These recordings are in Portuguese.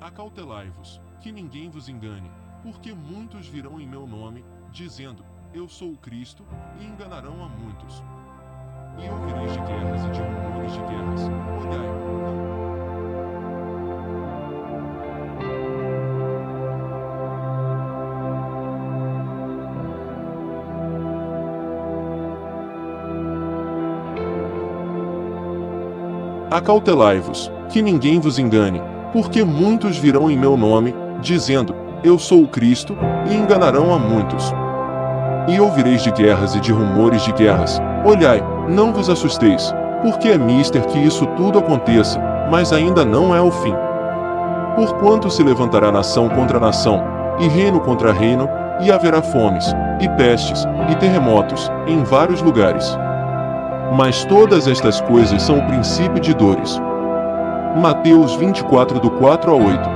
Acautelai-vos, que ninguém vos engane, porque muitos virão em meu nome, dizendo: Eu sou o Cristo, e enganarão a muitos. E ouvireis de guerras e de rumores de guerras. Olhai, não. Acautelai-vos, que ninguém vos engane, porque muitos virão em meu nome, dizendo: Eu sou o Cristo, e enganarão a muitos. E ouvireis de guerras e de rumores de guerras. Olhai, não vos assusteis, porque é mister que isso tudo aconteça, mas ainda não é o fim. Porquanto se levantará nação contra nação, e reino contra reino, e haverá fomes, e pestes, e terremotos, em vários lugares. Mas todas estas coisas são o princípio de dores. Mateus 24, do 4 a 8.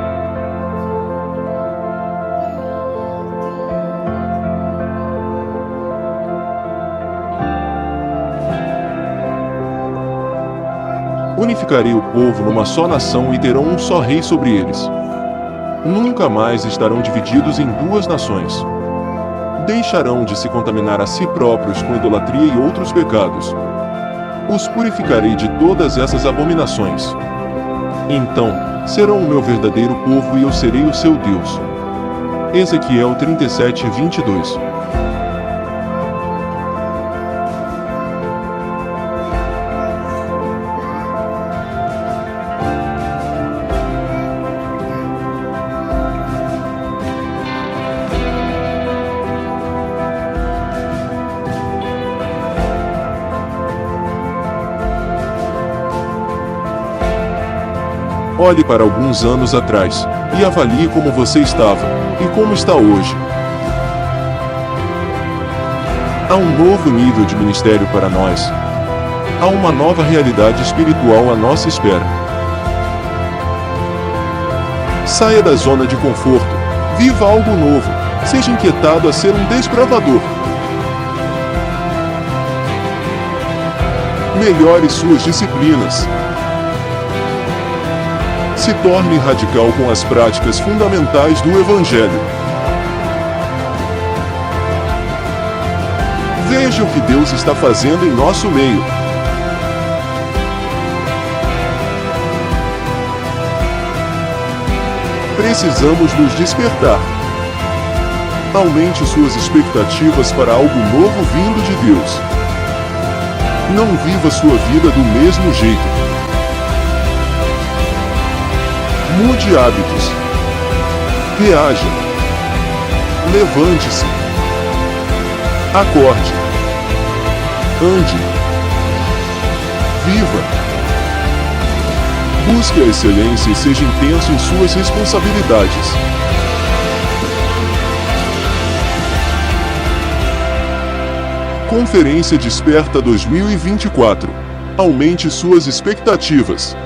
Unificarei o povo numa só nação e terão um só rei sobre eles. Nunca mais estarão divididos em duas nações. Deixarão de se contaminar a si próprios com idolatria e outros pecados. Os purificarei de todas essas abominações. Então, serão o meu verdadeiro povo e eu serei o seu Deus. Ezequiel 37, 22. Olhe para alguns anos atrás e avalie como você estava e como está hoje. Há um novo nível de ministério para nós. Há uma nova realidade espiritual à nossa espera. Saia da zona de conforto. Viva algo novo. Seja inquietado a ser um desbravador. Melhore suas disciplinas. Se torne radical com as práticas fundamentais do Evangelho. Veja o que Deus está fazendo em nosso meio. Precisamos nos despertar. Aumente suas expectativas para algo novo vindo de Deus. Não viva sua vida do mesmo jeito. Mude hábitos. Reaja. Levante-se. Acorde. Ande. Viva. Busque a excelência e seja intenso em suas responsabilidades. Conferência Desperta 2024. Aumente suas expectativas.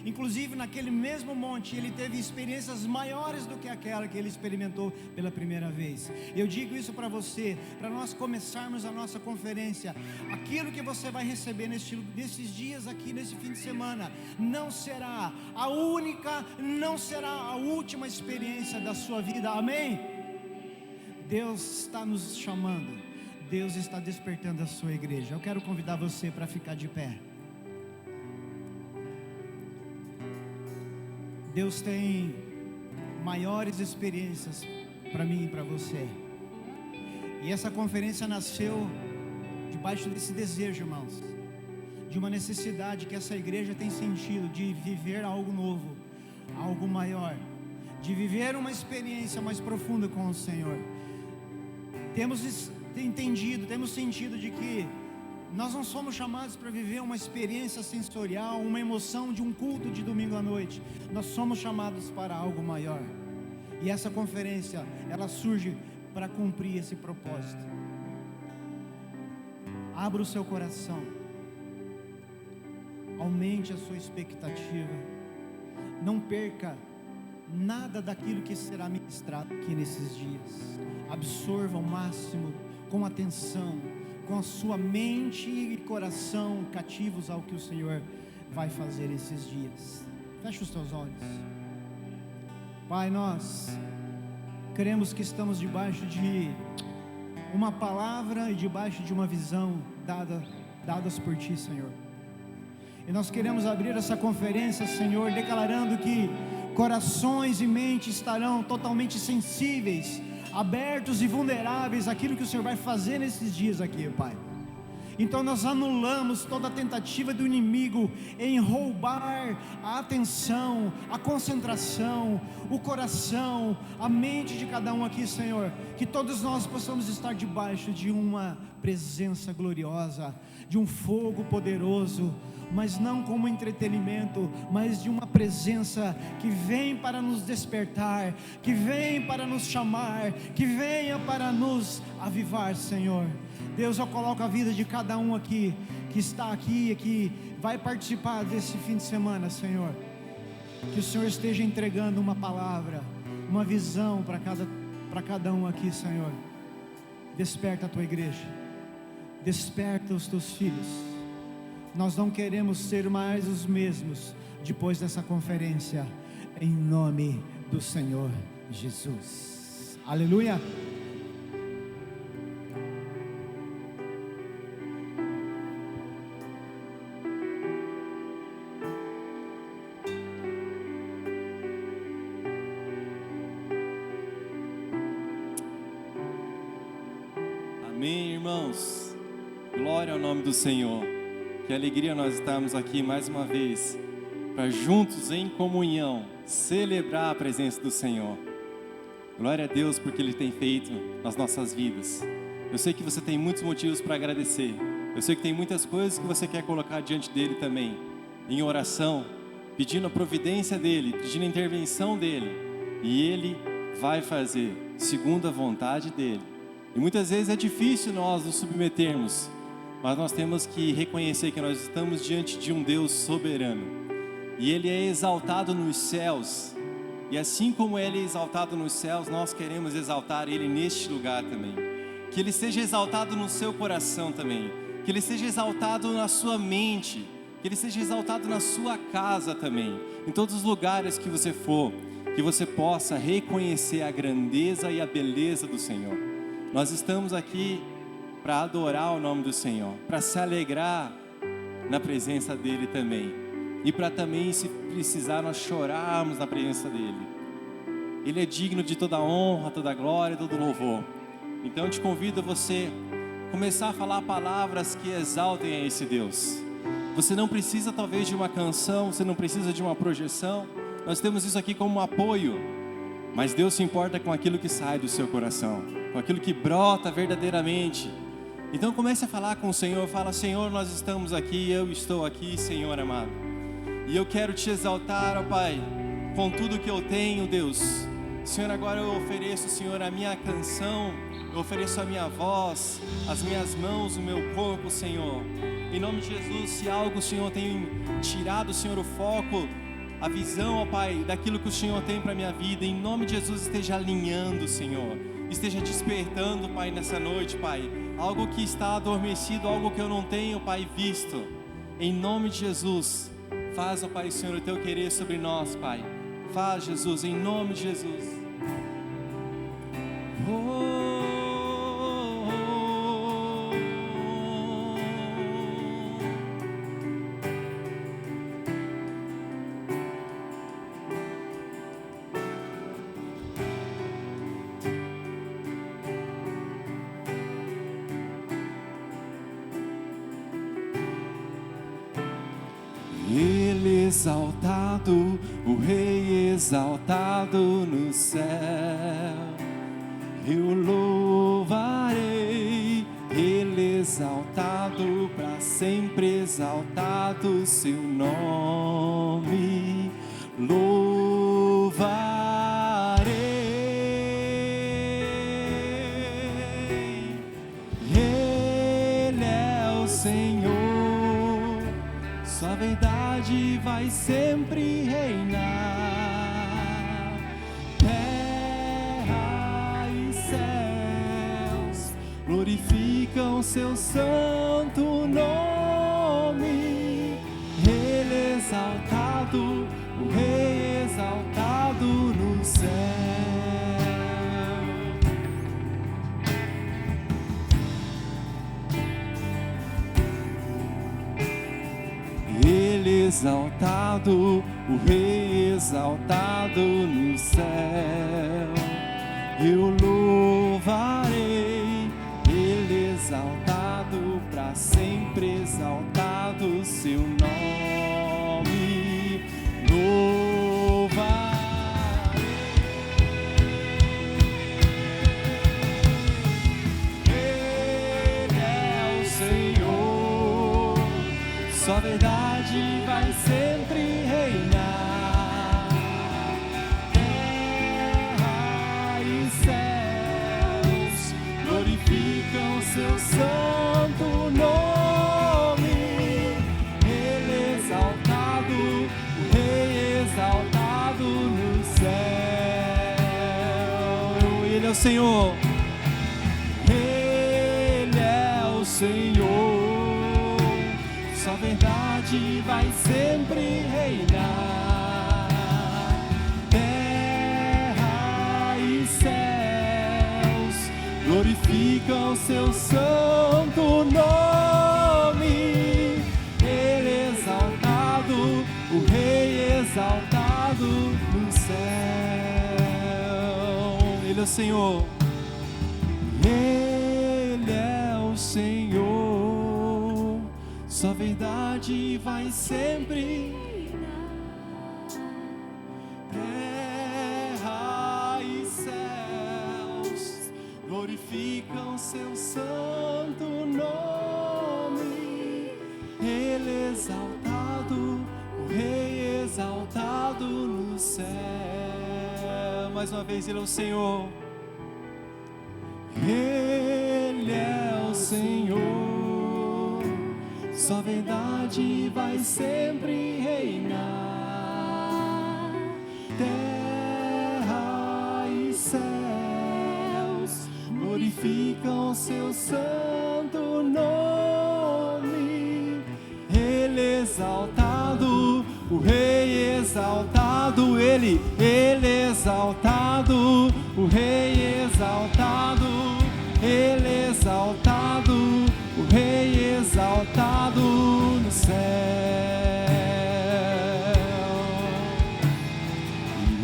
Inclusive naquele mesmo monte ele teve experiências maiores do que aquela que ele experimentou pela primeira vez. Eu digo isso para você, para nós começarmos a nossa conferência. Aquilo que você vai receber nesses dias aqui, nesse fim de semana, não será a única, não será a última experiência da sua vida. Amém? Deus está nos chamando, Deus está despertando a sua igreja. Eu quero convidar você para ficar de pé. Deus tem maiores experiências para mim e para você. E essa conferência nasceu debaixo desse desejo, irmãos, de uma necessidade que essa igreja tem sentido de viver algo novo, algo maior, de viver uma experiência mais profunda com o Senhor. Temos entendido, temos sentido de que nós não somos chamados para viver uma experiência sensorial, uma emoção de um culto de domingo à noite. Nós somos chamados para algo maior. E essa conferência, ela surge para cumprir esse propósito. Abra o seu coração. Aumente a sua expectativa. Não perca nada daquilo que será ministrado aqui nesses dias. Absorva ao máximo, com atenção, com a sua mente e coração cativos ao que o Senhor vai fazer esses dias. Feche os teus olhos. Pai, nós cremos que estamos debaixo de uma palavra e debaixo de uma visão dadas por Ti, Senhor. E nós queremos abrir essa conferência, Senhor, declarando que corações e mentes estarão totalmente sensíveis, abertos e vulneráveis àquilo que o Senhor vai fazer nesses dias aqui, Pai. Então nós anulamos toda a tentativa do inimigo em roubar a atenção, a concentração, o coração, a mente de cada um aqui, Senhor. Que todos nós possamos estar debaixo de uma presença gloriosa, de um fogo poderoso, mas não como entretenimento, mas de uma presença que vem para nos despertar, que vem para nos chamar, que venha para nos avivar, Senhor. Deus, eu coloco a vida de cada um aqui, que está aqui, que vai participar desse fim de semana, Senhor. Que o Senhor esteja entregando uma palavra, uma visão para cada um aqui, Senhor. Desperta a tua igreja, desperta os teus filhos. Nós não queremos ser mais os mesmos depois dessa conferência, em nome do Senhor Jesus. Aleluia. Amém, irmãos. Glória ao nome do Senhor. Que alegria nós estarmos aqui mais uma vez, para juntos em comunhão, celebrar a presença do Senhor. Glória a Deus porque Ele tem feito nas nossas vidas. Eu sei que você tem muitos motivos para agradecer. Eu sei que tem muitas coisas que você quer colocar diante dEle também, em oração, pedindo a providência dEle, pedindo a intervenção dEle. E Ele vai fazer, segundo a vontade dEle. E muitas vezes é difícil nós nos submetermos, mas nós temos que reconhecer que nós estamos diante de um Deus soberano. E Ele é exaltado nos céus. E assim como Ele é exaltado nos céus, nós queremos exaltar Ele neste lugar também. Que Ele seja exaltado no seu coração também. Que Ele seja exaltado na sua mente. Que Ele seja exaltado na sua casa também. Em todos os lugares que você for, que você possa reconhecer a grandeza e a beleza do Senhor. Nós estamos aqui para adorar o nome do Senhor, para se alegrar na presença dEle também, e para também, se precisar, nós chorarmos na presença dEle. Ele é digno de toda honra, toda glória, todo louvor. Então eu te convido a você começar a falar palavras que exaltem a esse Deus. Você não precisa talvez de uma canção, você não precisa de uma projeção, nós temos isso aqui como um apoio, mas Deus se importa com aquilo que sai do seu coração, com aquilo que brota verdadeiramente. Então comece a falar com o Senhor, fala: Senhor, nós estamos aqui, eu estou aqui, Senhor amado, e eu quero te exaltar, ó Pai, com tudo que eu tenho, Deus. Senhor, agora eu ofereço, Senhor, a minha canção, eu ofereço a minha voz, as minhas mãos, o meu corpo, Senhor. Em nome de Jesus, se algo, Senhor, tem tirado, Senhor, o foco a visão, ó Pai, daquilo que o Senhor tem para minha vida. Em nome de Jesus, esteja alinhando, Senhor. Esteja despertando, Pai, nessa noite, Pai. Algo que está adormecido, algo que eu não tenho, Pai, visto. Em nome de Jesus, faz, ó Pai, Senhor, o Teu querer sobre nós, Pai. Faz, Jesus, em nome de Jesus. Ele exaltado, o Rei exaltado no céu, eu louvarei. Ele exaltado, para sempre exaltado seu nome, louvarei. Ele é o Senhor, sua verdade vai sempre reinar. Terra e céus glorificam seu santo nome. Ele exaltado, o Rei exaltado no céu. Ele exaltado, o Rei exaltado no céu, eu louvarei. Ele exaltado, para sempre exaltado seu nome, louvarei. Ele é o Senhor, sua verdade vai sempre reinar. Terra e céus glorificam seu santo nome. Ele exaltado, o Rei exaltado no céu. Ele é o Senhor. Ele é o Senhor, sua verdade vai sempre reinar. Terra e céus glorificam seu santo nome. Ele exaltado, o Rei exaltado no céu. Ele é o Senhor. Ele é o Senhor, sua verdade vai sempre. Terra e céus glorificam seu santo nome. Ele exaltado, o Rei exaltado no céu. Mais uma vez, Ele é o Senhor. Ele é o Senhor, sua verdade vai sempre reinar. Terra e céus glorificam seu santo nome. Ele exaltado, o Rei exaltado, Ele exaltado, o Rei exaltado, Ele exaltado, o Rei exaltado no céu.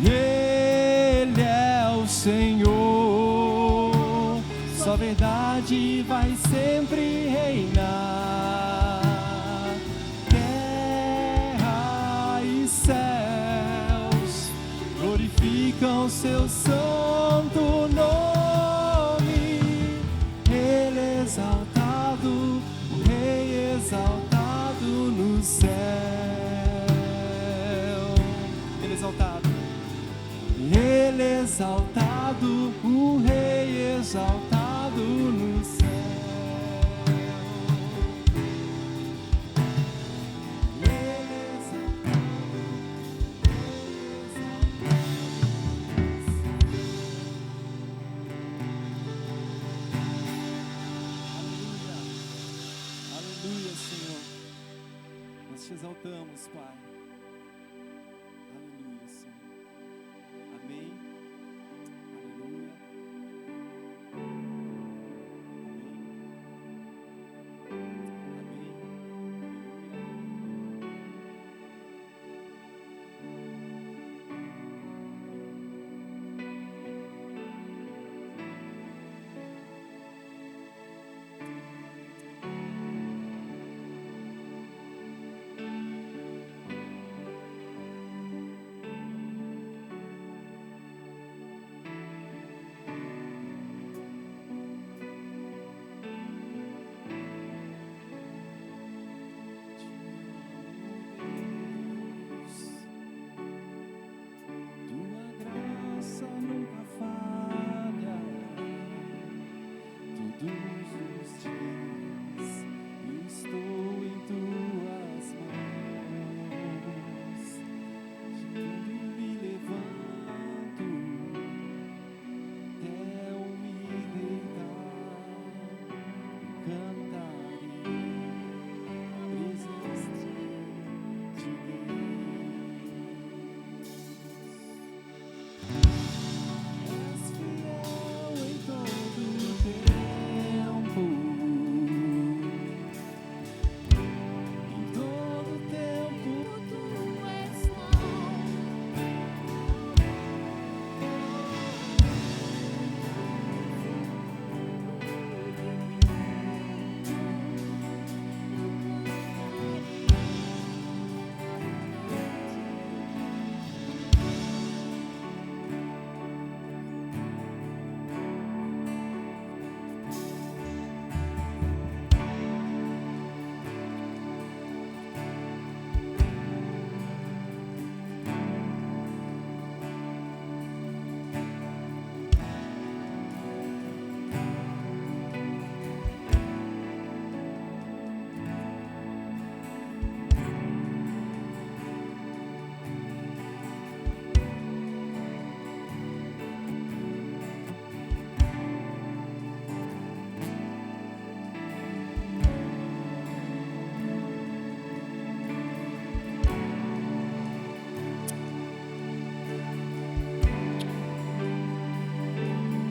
E Ele é o Senhor, sua verdade vai sempre reinar. Terra e céus glorificam seu santo nome. Ele exaltado, o Rei exaltado no céu. Ele exaltado, Ele exaltado, o Rei exaltado no céu. Ele exaltado. Nós te exaltamos, Pai. Aleluia, Senhor. Amém. Aleluia.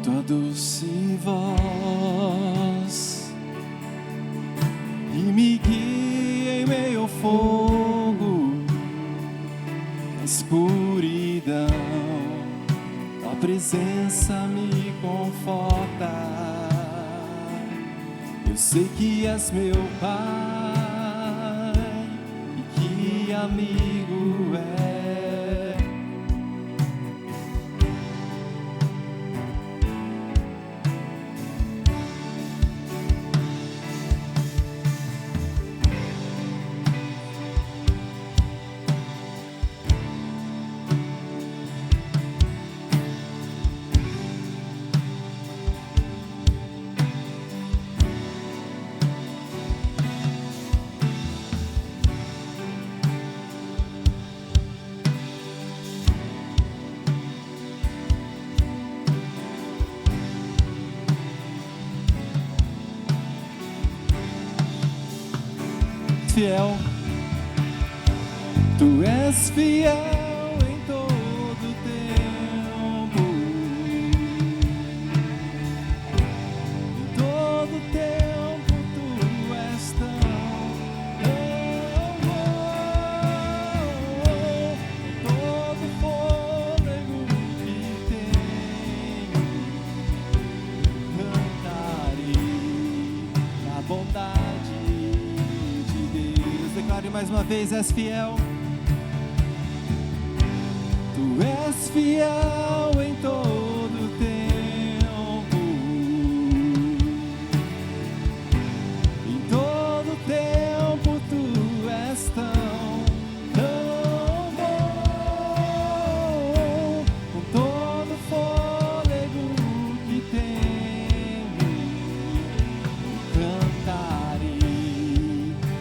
Tua doce voz e me guia em meio ao fogo, na escuridão. Tua presença me conforta. Eu sei que és meu Pai e que amigo és. Fiel, tu és fiel em todo tempo, em todo tempo tu és tão bom, todo fôlego que tenho, cantarei na bondade. Declare mais uma vez, és fiel. Tu és fiel em todo tempo, em todo tempo tu és tão bom, com todo fôlego que tenho, cantarei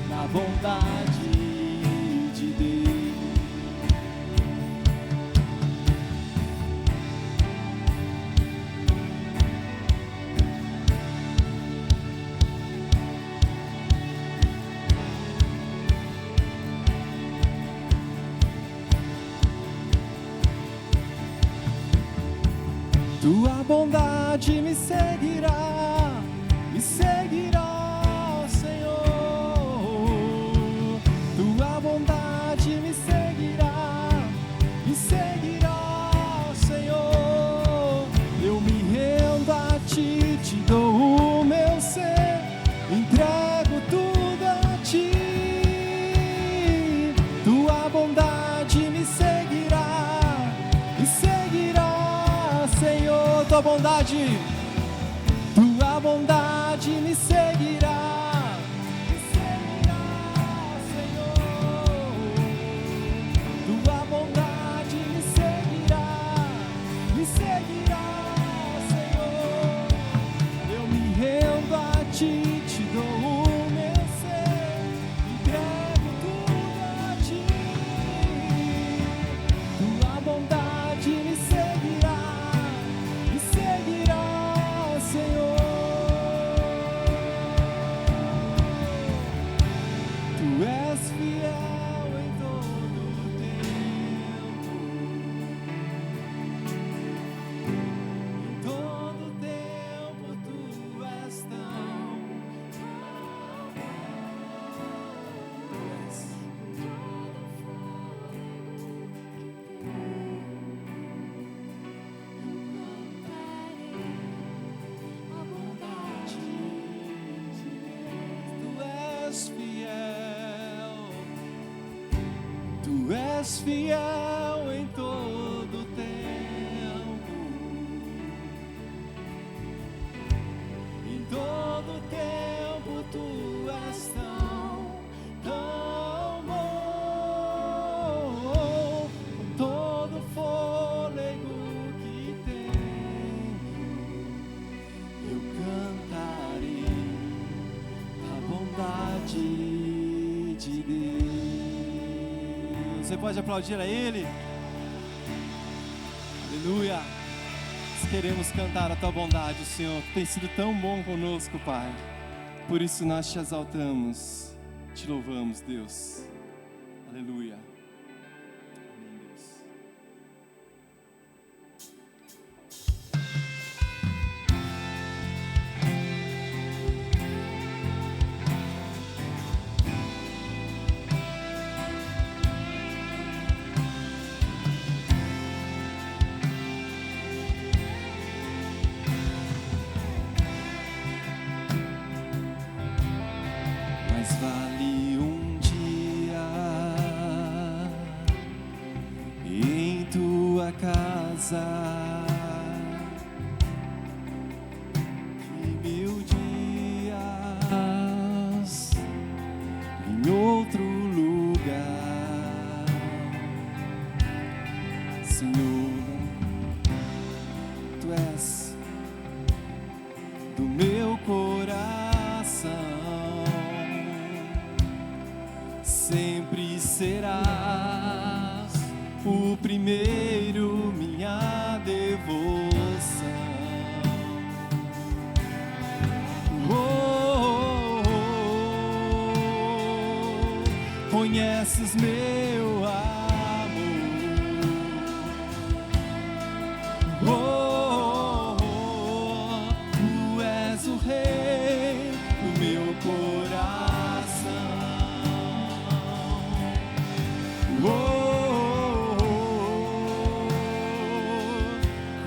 na bondade. Tua bondade me seguirá, Senhor. Tua bondade me seguirá, Senhor. Eu me rendo a ti, te dou o meu ser, entrego tudo a ti. Tua bondade me seguirá, Senhor. Tua bondade me seguirá, Senhor. Tua bondade me seguirá, Senhor. Eu me rendo a ti, te dou o meu ser, entrego tudo a ti. Tua bondade me seguirá, Senhor. Tu és fiel em todo o tempo, em todo tempo tu és tão. Tu és fiel em todo tempo, em todo tempo tu és tão bom, com todo fôlego que tenho, eu cantarei a bondade de Deus. Você pode aplaudir a Ele? Aleluia! Nós queremos cantar a Tua bondade, Senhor. Tu tem sido tão bom conosco, Pai. Por isso nós te exaltamos, te louvamos, Deus. Aleluia! Amém, Deus. Mais vale um dia em tua casa que 1000 dias em outro lugar, Senhor. Tu és do meu coração, sempre serás o primeiro, minha devoção. Conheces meu amor, tu és o rei do meu coração.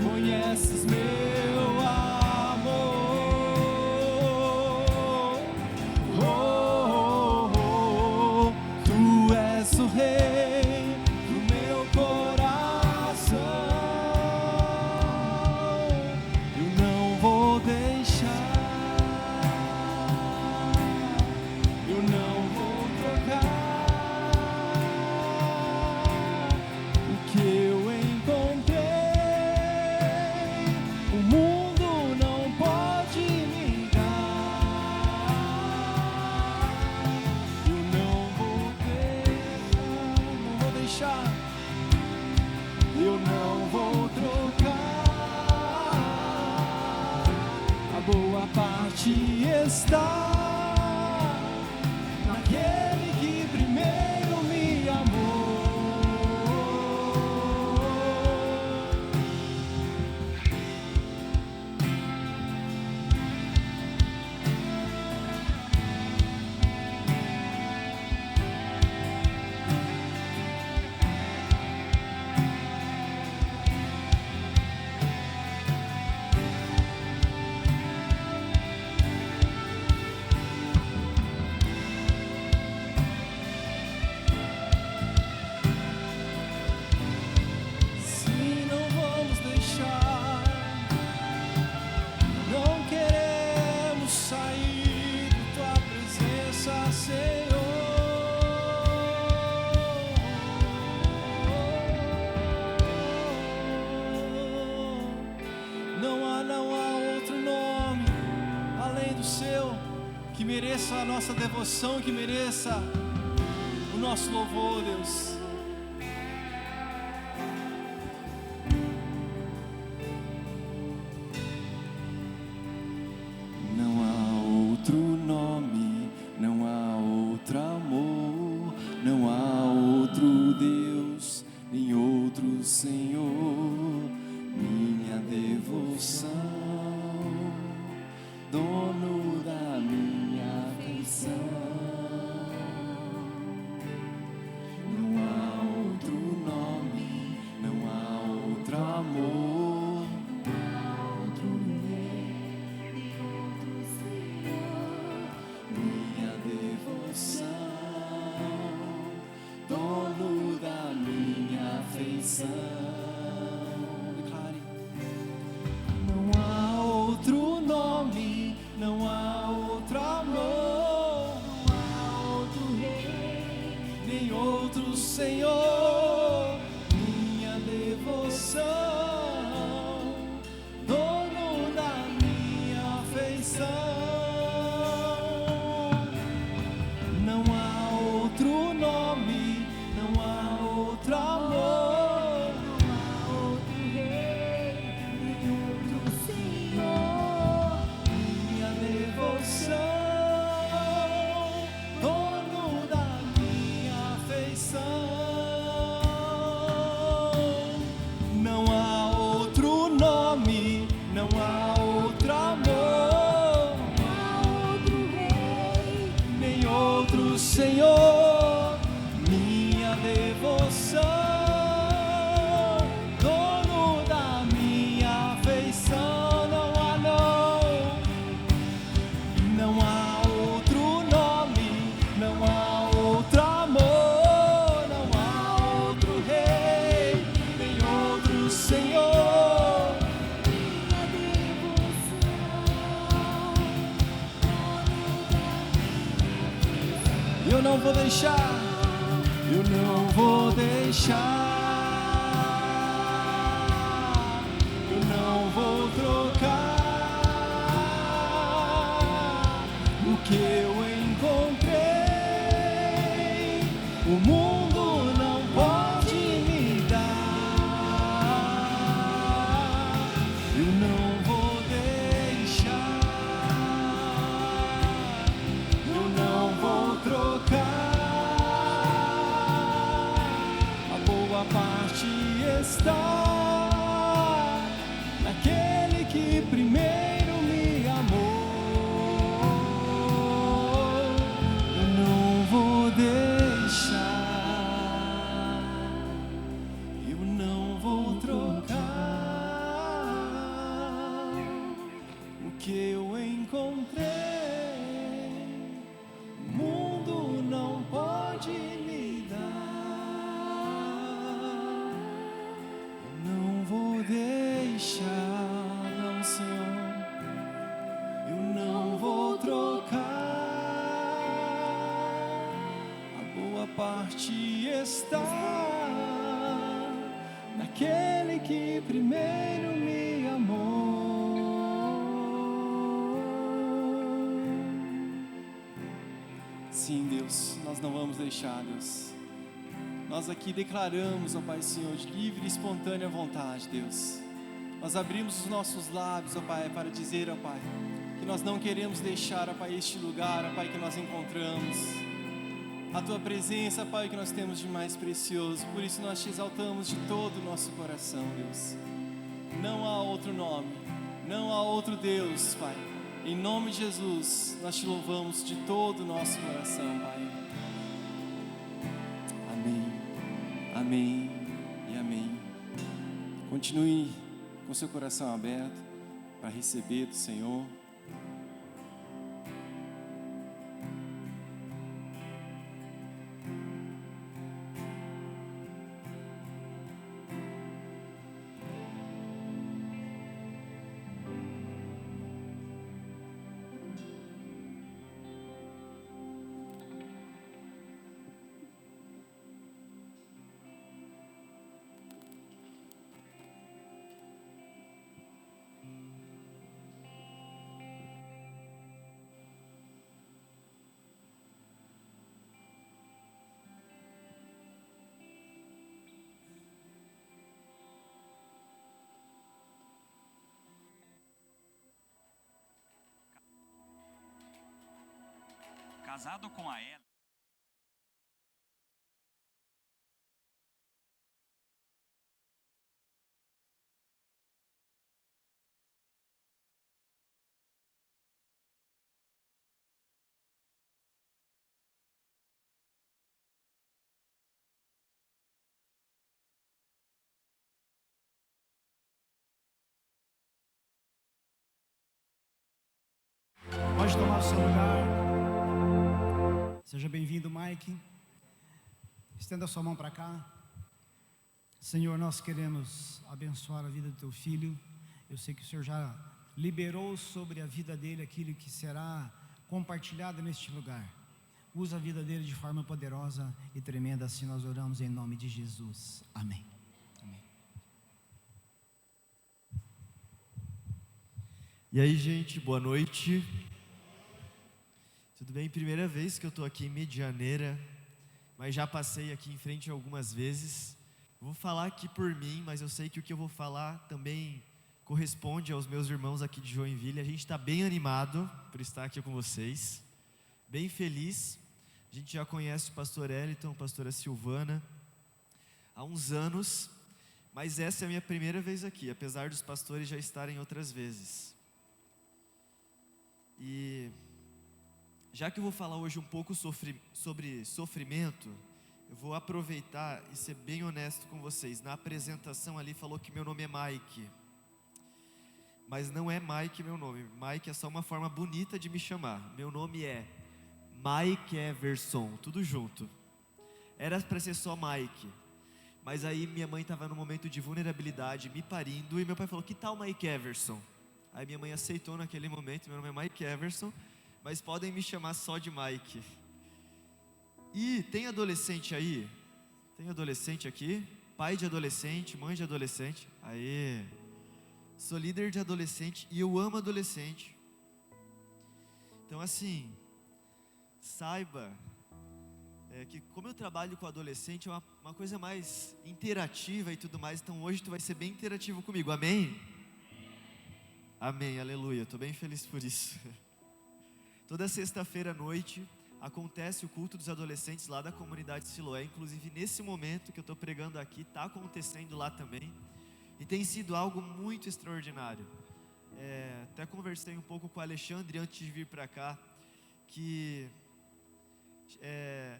Conheces meu amor, tu és o rei do meu coração. Eu não vou deixar, eu não vou trocar o que eu encontrei. O mundo não pode me dar. Eu não vou deixar, eu não vou trocar. A boa parte está naquele que primeiro me amou. mereça a nossa devoção, que mereça o nosso louvor, Deus. Não há outro nome, não há outro amor, não há outro Deus, nem outro Senhor. Minha devoção, dono da minha afeição. Não há outro nome, não há outro amor, não há outro Deus, outro Senhor. Minha devoção, dono da minha afeição. Declare. Não há outro nome, não há outro amor, não há outro rei, nem outro Senhor. Minha devoção, dono da minha afeição. Não há outro nome, não há outro amor, não há outro rei, nem outro Senhor. Minha devoção, dono da minha afeição. Não há outro nome, não há outro amor, não há outro rei, nem outro Senhor. Minha devoção, dono da minha afeição. Não há não, não há outro nome, não há outro amor, não há outro rei, nem outro Senhor. Minha devoção, eu não vou deixar, eu não vou deixar, eu não vou trocar o que eu encontrei. O mundo não pode me dar. Eu não vou deixar, eu não vou trocar. A boa parte está naquele que primeiro me amou. Eu não vou deixar, eu não vou trocar o que eu encontrei. O mundo não pode me dar. Eu não vou deixar, não, Senhor. Eu não vou trocar. A boa parte está naquele que primeiro me amou. Sim, Deus, nós não vamos deixar, Deus. Nós aqui declaramos, ó Pai Senhor, de livre e espontânea vontade, Deus. Nós abrimos os nossos lábios, ó Pai, para dizer, ó Pai, que nós não queremos deixar, ó Pai, este lugar, ó Pai, que nós encontramos. A Tua presença, Pai, que nós temos de mais precioso. Por isso nós te exaltamos de todo o nosso coração, Deus. Não há outro nome, não há outro Deus, Pai. Em nome de Jesus, nós te louvamos de todo o nosso coração, Pai. Amém, amém e amém. Continue com seu coração aberto para receber do Senhor. casado com a ela. Pode tomar o seu lugar. Seja bem-vindo, Mike. Estenda a sua mão para cá. Senhor, nós queremos abençoar a vida do teu filho. Eu sei que o Senhor já liberou sobre a vida dele aquilo que será compartilhado neste lugar. Usa a vida dele de forma poderosa e tremenda. Assim nós oramos em nome de Jesus. Amém. Amém. E aí, gente, boa noite. Tudo bem? Primeira vez que eu estou aqui em Medianeira, mas já passei aqui em frente algumas vezes. Vou falar aqui por mim, mas eu sei que o que eu vou falar também corresponde aos meus irmãos aqui de Joinville. A gente está bem animado por estar aqui com vocês, bem feliz. A gente já conhece o pastor Eliton, a pastora Silvana, há uns anos, mas essa é a minha primeira vez aqui, apesar dos pastores já estarem outras vezes. E já que eu vou falar hoje um pouco sobre sofrimento, eu vou aproveitar e ser bem honesto com vocês. Na apresentação ali falou que meu nome é Mike, mas não é Mike meu nome. Mike é só uma forma bonita de me chamar. Meu nome é Mike Everson, tudo junto. Era para ser só Mike, mas aí minha mãe estava num momento de vulnerabilidade, me parindo, e meu pai falou: que tal Mike Everson? Aí minha mãe aceitou naquele momento. Meu nome é Mike Everson, mas podem me chamar só de Mike. E tem adolescente aí? Tem adolescente aqui? Pai de adolescente, mãe de adolescente? Aê! Sou líder de adolescente e eu amo adolescente. Então assim, saiba que como eu trabalho com adolescente é uma coisa mais interativa e tudo mais. Então hoje tu vai ser bem interativo comigo, amém? Amém, aleluia, estou bem feliz por isso. Toda sexta-feira à noite acontece o culto dos adolescentes lá da comunidade Siloé. Inclusive nesse momento que eu estou pregando aqui, está acontecendo lá também. E tem sido algo muito extraordinário. Até conversei um pouco com o Alexandre antes de vir para cá, que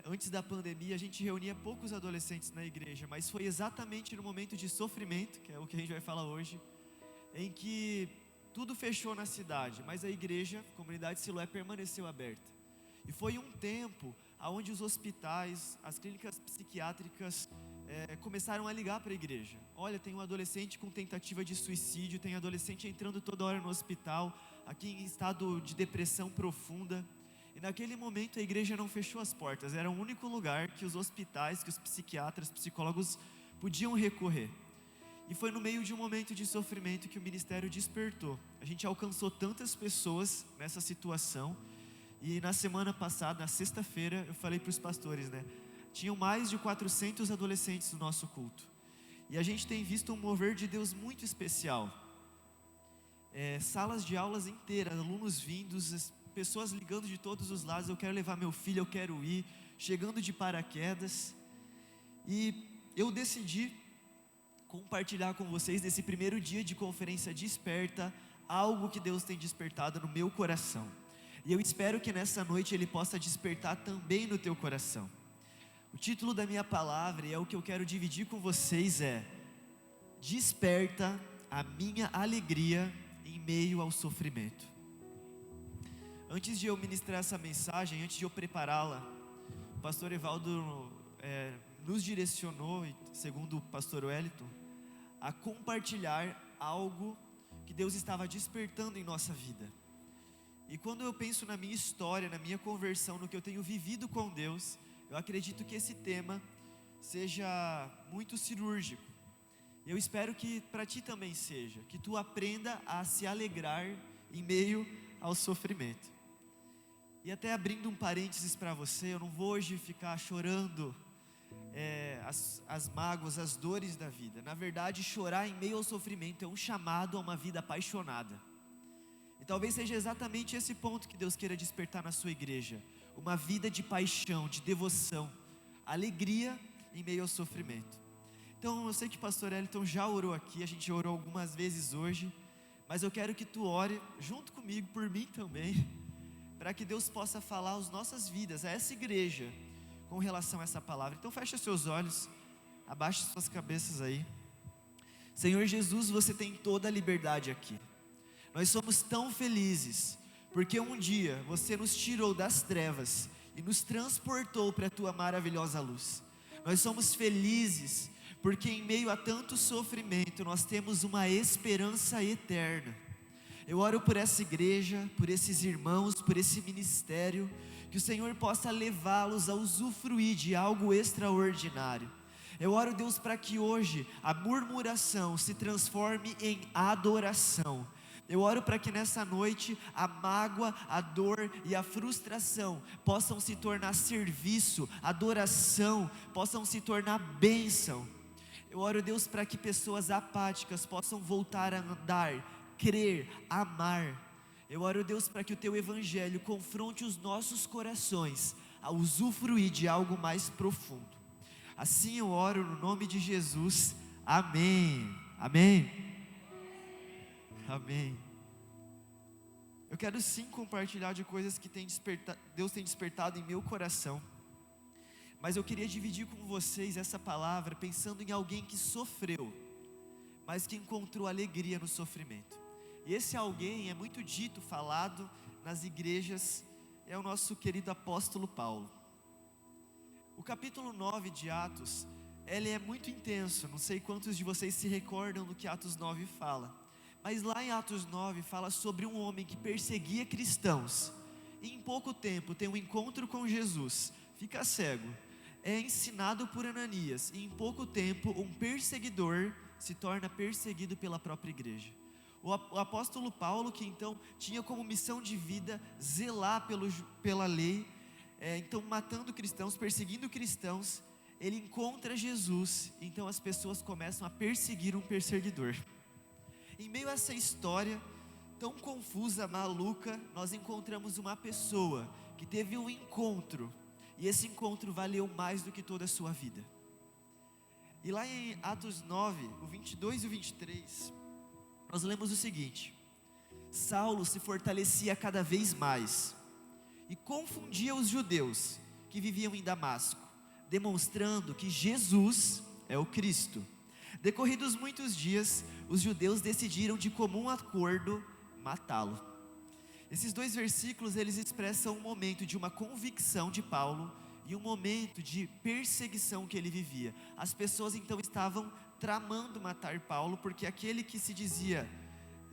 antes da pandemia a gente reunia poucos adolescentes na igreja, mas foi exatamente no momento de sofrimento, que é o que a gente vai falar hoje, em que tudo fechou na cidade, mas a igreja, a comunidade Siloé, permaneceu aberta. E foi um tempo onde os hospitais, as clínicas psiquiátricas começaram a ligar para a igreja. Olha, tem um adolescente com tentativa de suicídio, tem adolescente entrando toda hora no hospital, aqui em estado de depressão profunda. E naquele momento a igreja não fechou as portas, era o único lugar que os hospitais, que os psiquiatras, psicólogos podiam recorrer. E foi no meio de um momento de sofrimento que o ministério despertou. A gente alcançou tantas pessoas nessa situação. E na semana passada, na sexta-feira, eu falei para os pastores, tinham mais de 400 adolescentes no nosso culto. E a gente tem visto um mover de Deus muito especial. Salas de aulas inteiras, alunos vindos, pessoas ligando de todos os lados: eu quero levar meu filho, eu quero ir, chegando de paraquedas. E eu decidi compartilhar com vocês nesse primeiro dia de conferência Desperta, algo que Deus tem despertado no meu coração. E eu espero que nessa noite Ele possa despertar também no teu coração. O título da minha palavra, e é o que eu quero dividir com vocês, é: Desperta a minha alegria em meio ao sofrimento. Antes de eu ministrar essa mensagem, antes de eu prepará-la, o pastor Evaldo nos direcionou, segundo o pastor Wellington, a compartilhar algo que Deus estava despertando em nossa vida. E quando eu penso na minha história, na minha conversão, no que eu tenho vivido com Deus, eu acredito que esse tema seja muito cirúrgico. Eu espero que para ti também seja, que tu aprenda a se alegrar em meio ao sofrimento. E até abrindo um parênteses para você, eu não vou hoje ficar chorando as mágoas, as dores da vida. Na verdade, chorar em meio ao sofrimento é um chamado a uma vida apaixonada. E talvez seja exatamente esse ponto que Deus queira despertar na sua igreja. uma vida de paixão, de devoção, alegria em meio ao sofrimento. Então eu sei que o pastor Elton já orou aqui, a gente orou algumas vezes hoje, mas eu quero que tu ore junto comigo, por mim também, para que Deus possa falar às nossas vidas, a essa igreja, com relação a essa palavra. Então feche seus olhos, abaixe suas cabeças aí. Senhor Jesus, você tem toda a liberdade aqui. Nós somos tão felizes, porque um dia você nos tirou das trevas e nos transportou para a tua maravilhosa luz. Nós somos felizes, porque em meio a tanto sofrimento, nós temos uma esperança eterna. Eu oro por essa igreja, por esses irmãos, por esse ministério, que o Senhor possa levá-los a usufruir de algo extraordinário. Eu oro, Deus, para que hoje a murmuração se transforme em adoração. Eu oro para que nessa noite a mágoa, a dor e a frustração possam se tornar serviço, adoração, possam se tornar bênção. Eu oro, Deus, para que pessoas apáticas possam voltar a andar, crer, amar. Eu oro, Deus, para que o Teu Evangelho confronte os nossos corações a usufruir de algo mais profundo. Assim eu oro no nome de Jesus, amém, amém, amém. Eu quero sim compartilhar de coisas que Deus tem despertado em meu coração, mas eu queria dividir com vocês essa palavra pensando em alguém que sofreu, mas que encontrou alegria no sofrimento. E esse alguém é muito dito, falado nas igrejas, é o nosso querido apóstolo Paulo. O capítulo 9 de Atos, ele é muito intenso, não sei quantos de vocês se recordam do que Atos 9 fala, mas lá em Atos 9 fala sobre um homem que perseguia cristãos, e em pouco tempo tem um encontro com Jesus, fica cego, é ensinado por Ananias, e em pouco tempo um perseguidor se torna perseguido pela própria igreja. O apóstolo Paulo, que então tinha como missão de vida zelar pela lei, então matando cristãos, perseguindo cristãos, ele encontra Jesus, então as pessoas começam a perseguir um perseguidor. Em meio a essa história tão confusa, maluca, nós encontramos uma pessoa que teve um encontro, e esse encontro valeu mais do que toda a sua vida. E lá em Atos 9, o 22 e o 23, nós lemos o seguinte: Saulo se fortalecia cada vez mais e confundia os judeus que viviam em Damasco, demonstrando que Jesus é o Cristo. Decorridos muitos dias, os judeus decidiram de comum acordo matá-lo. Esses dois versículos, eles expressam um momento de uma convicção de Paulo e um momento de perseguição que ele vivia. As pessoas então estavam tramando matar Paulo, porque aquele que se dizia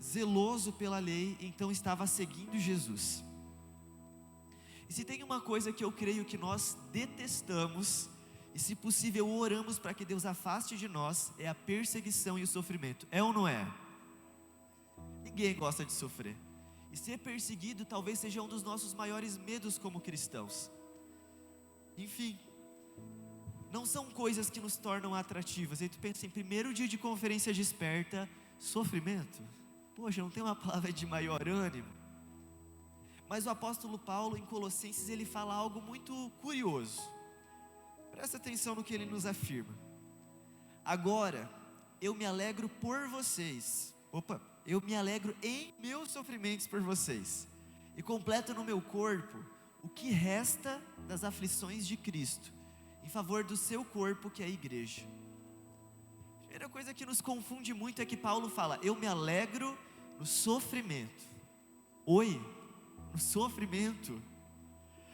zeloso pela lei, então estava seguindo Jesus. E se tem uma coisa que eu creio que nós detestamos, e se possível oramos para que Deus afaste de nós, é a perseguição e o sofrimento. É ou não é? Ninguém gosta de sofrer. E ser perseguido talvez seja um dos nossos maiores medos como cristãos. Enfim, não são coisas que nos tornam atrativas. Aí tu pensa em primeiro dia de conferência desperta, sofrimento. Poxa, não tem uma palavra de maior ânimo. Mas o apóstolo Paulo em Colossenses, ele fala algo muito curioso. Presta atenção no que ele nos afirma. Agora, eu me alegro por vocês. Eu me alegro em meus sofrimentos por vocês. E completo no meu corpo o que resta das aflições de Cristo, em favor do seu corpo, que é a igreja. A primeira coisa que nos confunde muito é que Paulo fala: eu me alegro no sofrimento. Oi, no sofrimento.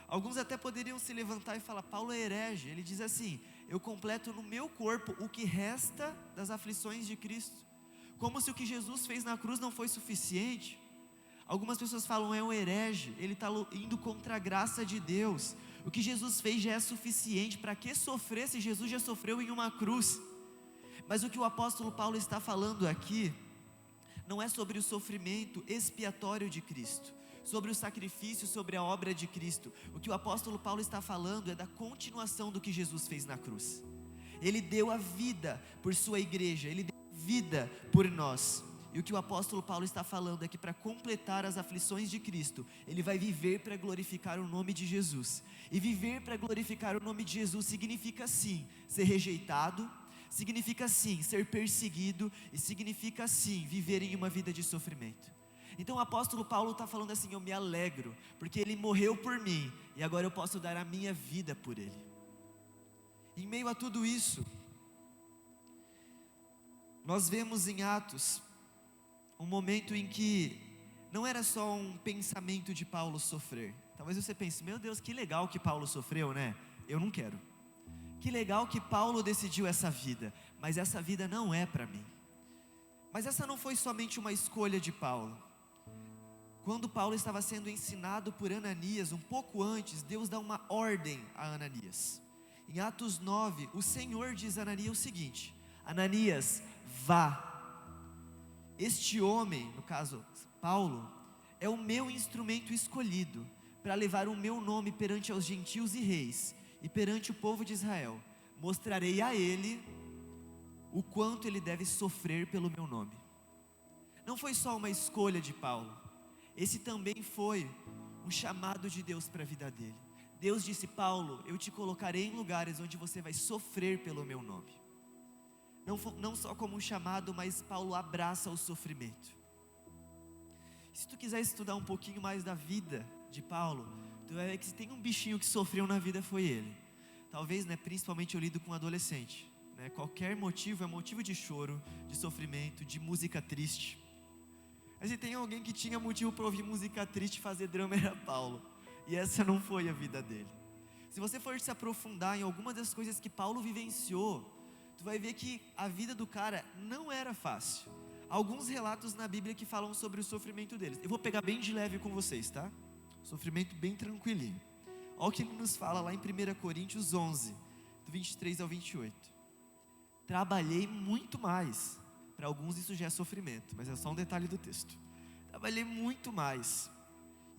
Alguns até poderiam se levantar e falar: Paulo é herege. Ele diz assim: eu completo no meu corpo o que resta das aflições de Cristo. Como se o que Jesus fez na cruz não foi suficiente. Algumas pessoas falam: é um herege, ele está indo contra a graça de Deus. O que Jesus fez já é suficiente. Para que sofrer se Jesus já sofreu em uma cruz? Mas o que o apóstolo Paulo está falando aqui não é sobre o sofrimento expiatório de Cristo, sobre o sacrifício, sobre a obra de Cristo. O que o apóstolo Paulo está falando é da continuação do que Jesus fez na cruz. Ele deu a vida por sua igreja, ele deu a vida por nós. E o que o apóstolo Paulo está falando é que para completar as aflições de Cristo, ele vai viver para glorificar o nome de Jesus. E viver para glorificar o nome de Jesus significa sim ser rejeitado, significa sim ser perseguido, e significa sim viver em uma vida de sofrimento. Então o apóstolo Paulo está falando assim: eu me alegro, porque ele morreu por mim, e agora eu posso dar a minha vida por ele. Em meio a tudo isso, nós vemos em Atos um momento em que não era só um pensamento de Paulo sofrer. Talvez você pense: meu Deus, que legal que Paulo sofreu, né? Eu não quero. Que legal que Paulo decidiu essa vida, mas essa vida não é para mim. Mas essa não foi somente uma escolha de Paulo. Quando Paulo estava sendo ensinado por Ananias, um pouco antes, Deus dá uma ordem a Ananias. Em Atos 9, o Senhor diz a Ananias o seguinte: Ananias, vá. Este homem, no caso Paulo, é o meu instrumento escolhido para levar o meu nome perante aos gentios e reis e perante o povo de Israel. Mostrarei a ele o quanto ele deve sofrer pelo meu nome. Não foi só uma escolha de Paulo, esse também foi um chamado de Deus para a vida dele. Deus disse: Paulo, eu te colocarei em lugares onde você vai sofrer pelo meu nome. Não só como um chamado, mas Paulo abraça o sofrimento. Se tu quiser estudar um pouquinho mais da vida de Paulo, tu vai ver que se tem um bichinho que sofreu na vida foi ele. Talvez, principalmente eu lido com adolescente, qualquer motivo é motivo de choro, de sofrimento, de música triste. Mas se tem alguém que tinha motivo para ouvir música triste e fazer drama, era Paulo. E essa não foi a vida dele. Se você for se aprofundar em algumas das coisas que Paulo vivenciou, tu vai ver que a vida do cara não era fácil. Alguns relatos na Bíblia que falam sobre o sofrimento deles. Eu vou pegar bem de leve com vocês, tá? Sofrimento bem tranquilinho. Olha o que ele nos fala lá em 1 Coríntios 11, do 23 ao 28. Trabalhei muito mais. Para alguns isso já é sofrimento, mas é só um detalhe do texto. Trabalhei muito mais.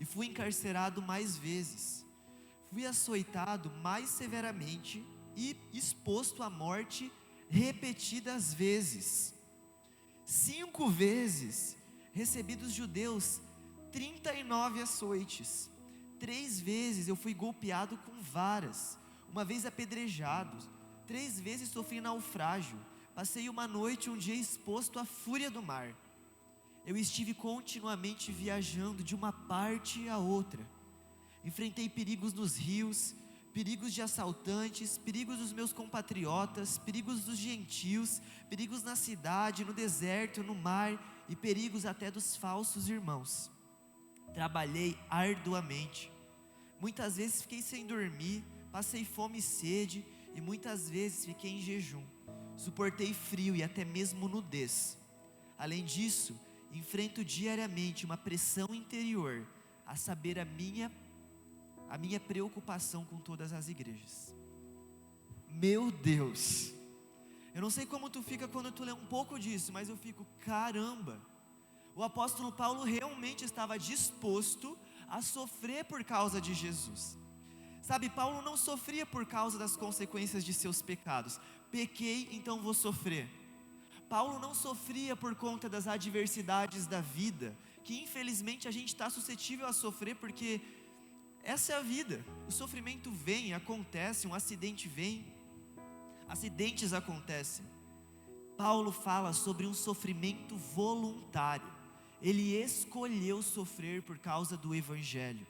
E fui encarcerado mais vezes. Fui açoitado mais severamente e exposto à morte repetidas vezes. 5 vezes recebi dos judeus 39 açoites. 3 vezes eu fui golpeado com varas. 1 vez apedrejado. 3 vezes sofri naufrágio. Passei uma noite, um dia exposto à fúria do mar. Eu estive continuamente viajando de uma parte a outra. Enfrentei perigos nos rios, perigos de assaltantes, perigos dos meus compatriotas, perigos dos gentios, perigos na cidade, no deserto, no mar e perigos até dos falsos irmãos. Trabalhei arduamente. Muitas vezes fiquei sem dormir, passei fome e sede e muitas vezes fiquei em jejum. Suportei frio e até mesmo nudez. Além disso, enfrento diariamente uma pressão interior, a saber, a minha preocupação com todas as igrejas. Meu Deus, eu não sei como tu fica quando tu lê um pouco disso, mas eu fico: caramba, o apóstolo Paulo realmente estava disposto a sofrer por causa de Jesus. Sabe, Paulo não sofria por causa das consequências de seus pecados. Pequei, então vou sofrer. Paulo não sofria por conta das adversidades da vida, que infelizmente a gente está suscetível a sofrer, porque essa é a vida. O sofrimento vem, acontece, um acidente vem, acidentes acontecem. Paulo fala sobre um sofrimento voluntário. Ele escolheu sofrer por causa do Evangelho.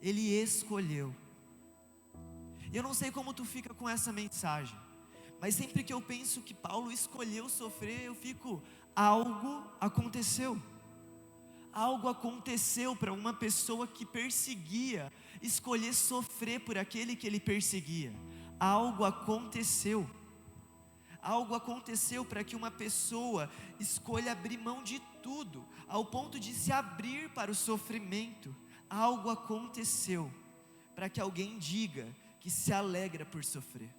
Ele escolheu. Eu não sei como tu fica com essa mensagem, mas sempre que eu penso que Paulo escolheu sofrer, eu fico: algo aconteceu. Algo aconteceu para uma pessoa que perseguia escolher sofrer por aquele que ele perseguia. Algo aconteceu. Algo aconteceu para que uma pessoa escolha abrir mão de tudo, ao ponto de se abrir para o sofrimento. Algo aconteceu para que alguém diga que se alegra por sofrer.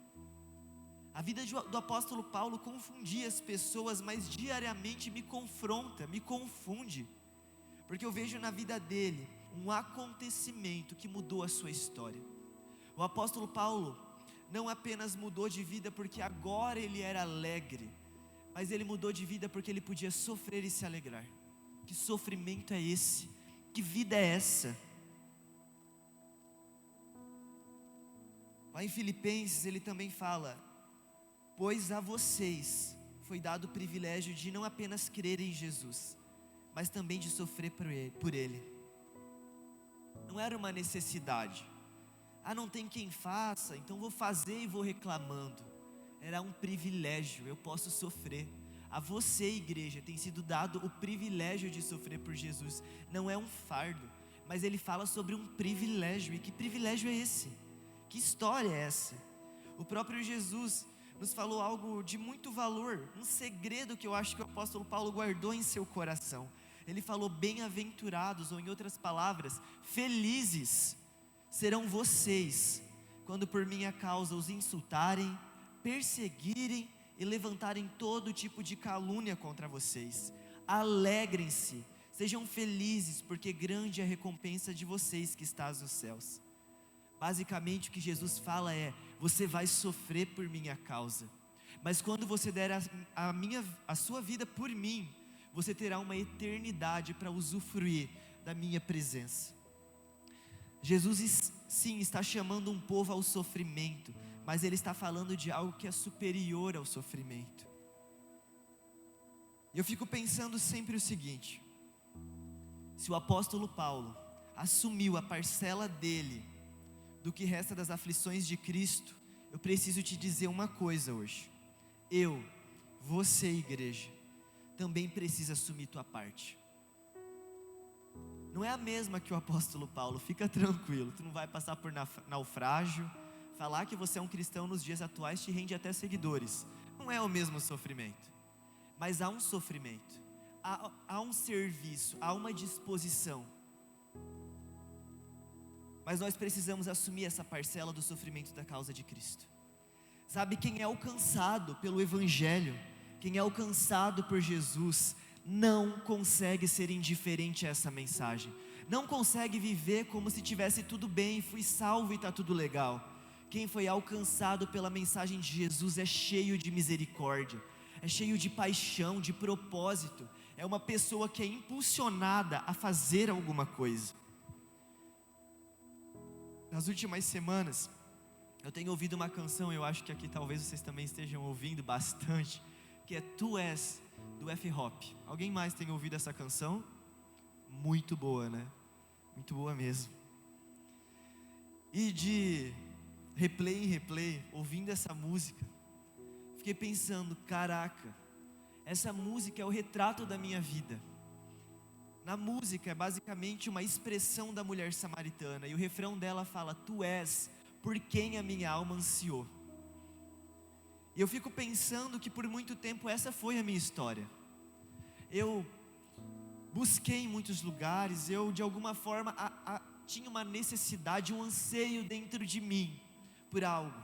A vida do apóstolo Paulo confundia as pessoas, mas diariamente me confronta, me confunde, porque eu vejo na vida dele um acontecimento que mudou a sua história. O apóstolo Paulo não apenas mudou de vida porque agora ele era alegre, mas ele mudou de vida porque ele podia sofrer e se alegrar. Que sofrimento é esse? Que vida é essa? Lá em Filipenses ele também fala: pois a vocês foi dado o privilégio de não apenas crer em Jesus, mas também de sofrer por Ele. Não era uma necessidade. Não tem quem faça, então vou fazer e vou reclamando. Era um privilégio, eu posso sofrer. A você, igreja, tem sido dado o privilégio de sofrer por Jesus. Não é um fardo, mas ele fala sobre um privilégio. E que privilégio é esse? Que história é essa? O próprio Jesus nos falou algo de muito valor, um segredo que eu acho que o apóstolo Paulo guardou em seu coração. Ele falou: bem-aventurados, ou em outras palavras, felizes serão vocês, quando por minha causa os insultarem, perseguirem e levantarem todo tipo de calúnia contra vocês. Alegrem-se, sejam felizes, porque grande é a recompensa de vocês que estás nos céus. Basicamente o que Jesus fala é: você vai sofrer por minha causa, mas quando você der a sua vida por mim, você terá uma eternidade para usufruir da minha presença. Jesus sim está chamando um povo ao sofrimento, mas Ele está falando de algo que é superior ao sofrimento. Eu fico pensando sempre o seguinte: se o apóstolo Paulo assumiu a parcela dele do que resta das aflições de Cristo, eu preciso te dizer uma coisa hoje: você, igreja, também precisa assumir tua parte. Não é a mesma que o apóstolo Paulo, fica tranquilo, tu não vai passar por naufrágio. Falar que você é um cristão nos dias atuais te rende até seguidores. Não é o mesmo sofrimento, mas há um sofrimento, há um serviço, há uma disposição. Mas nós precisamos assumir essa parcela do sofrimento da causa de Cristo. Sabe, quem é alcançado pelo Evangelho, quem é alcançado por Jesus, não consegue ser indiferente a essa mensagem. Não consegue viver como se tivesse tudo bem, fui salvo e está tudo legal. Quem foi alcançado pela mensagem de Jesus é cheio de misericórdia, é cheio de paixão, de propósito. É uma pessoa que é impulsionada a fazer alguma coisa. Nas últimas semanas, eu tenho ouvido uma canção, eu acho que aqui talvez vocês também estejam ouvindo bastante, que é Tu És, do F-Hop. Alguém mais tem ouvido essa canção? Muito boa, né? Muito boa mesmo. E de replay em replay, ouvindo essa música, fiquei pensando: caraca, essa música é o retrato da minha vida. Na música é basicamente uma expressão da mulher samaritana, e o refrão dela fala: Tu és por quem a minha alma ansiou. E eu fico pensando que por muito tempo essa foi a minha história. Eu busquei em muitos lugares, eu de alguma forma tinha uma necessidade, um anseio dentro de mim por algo.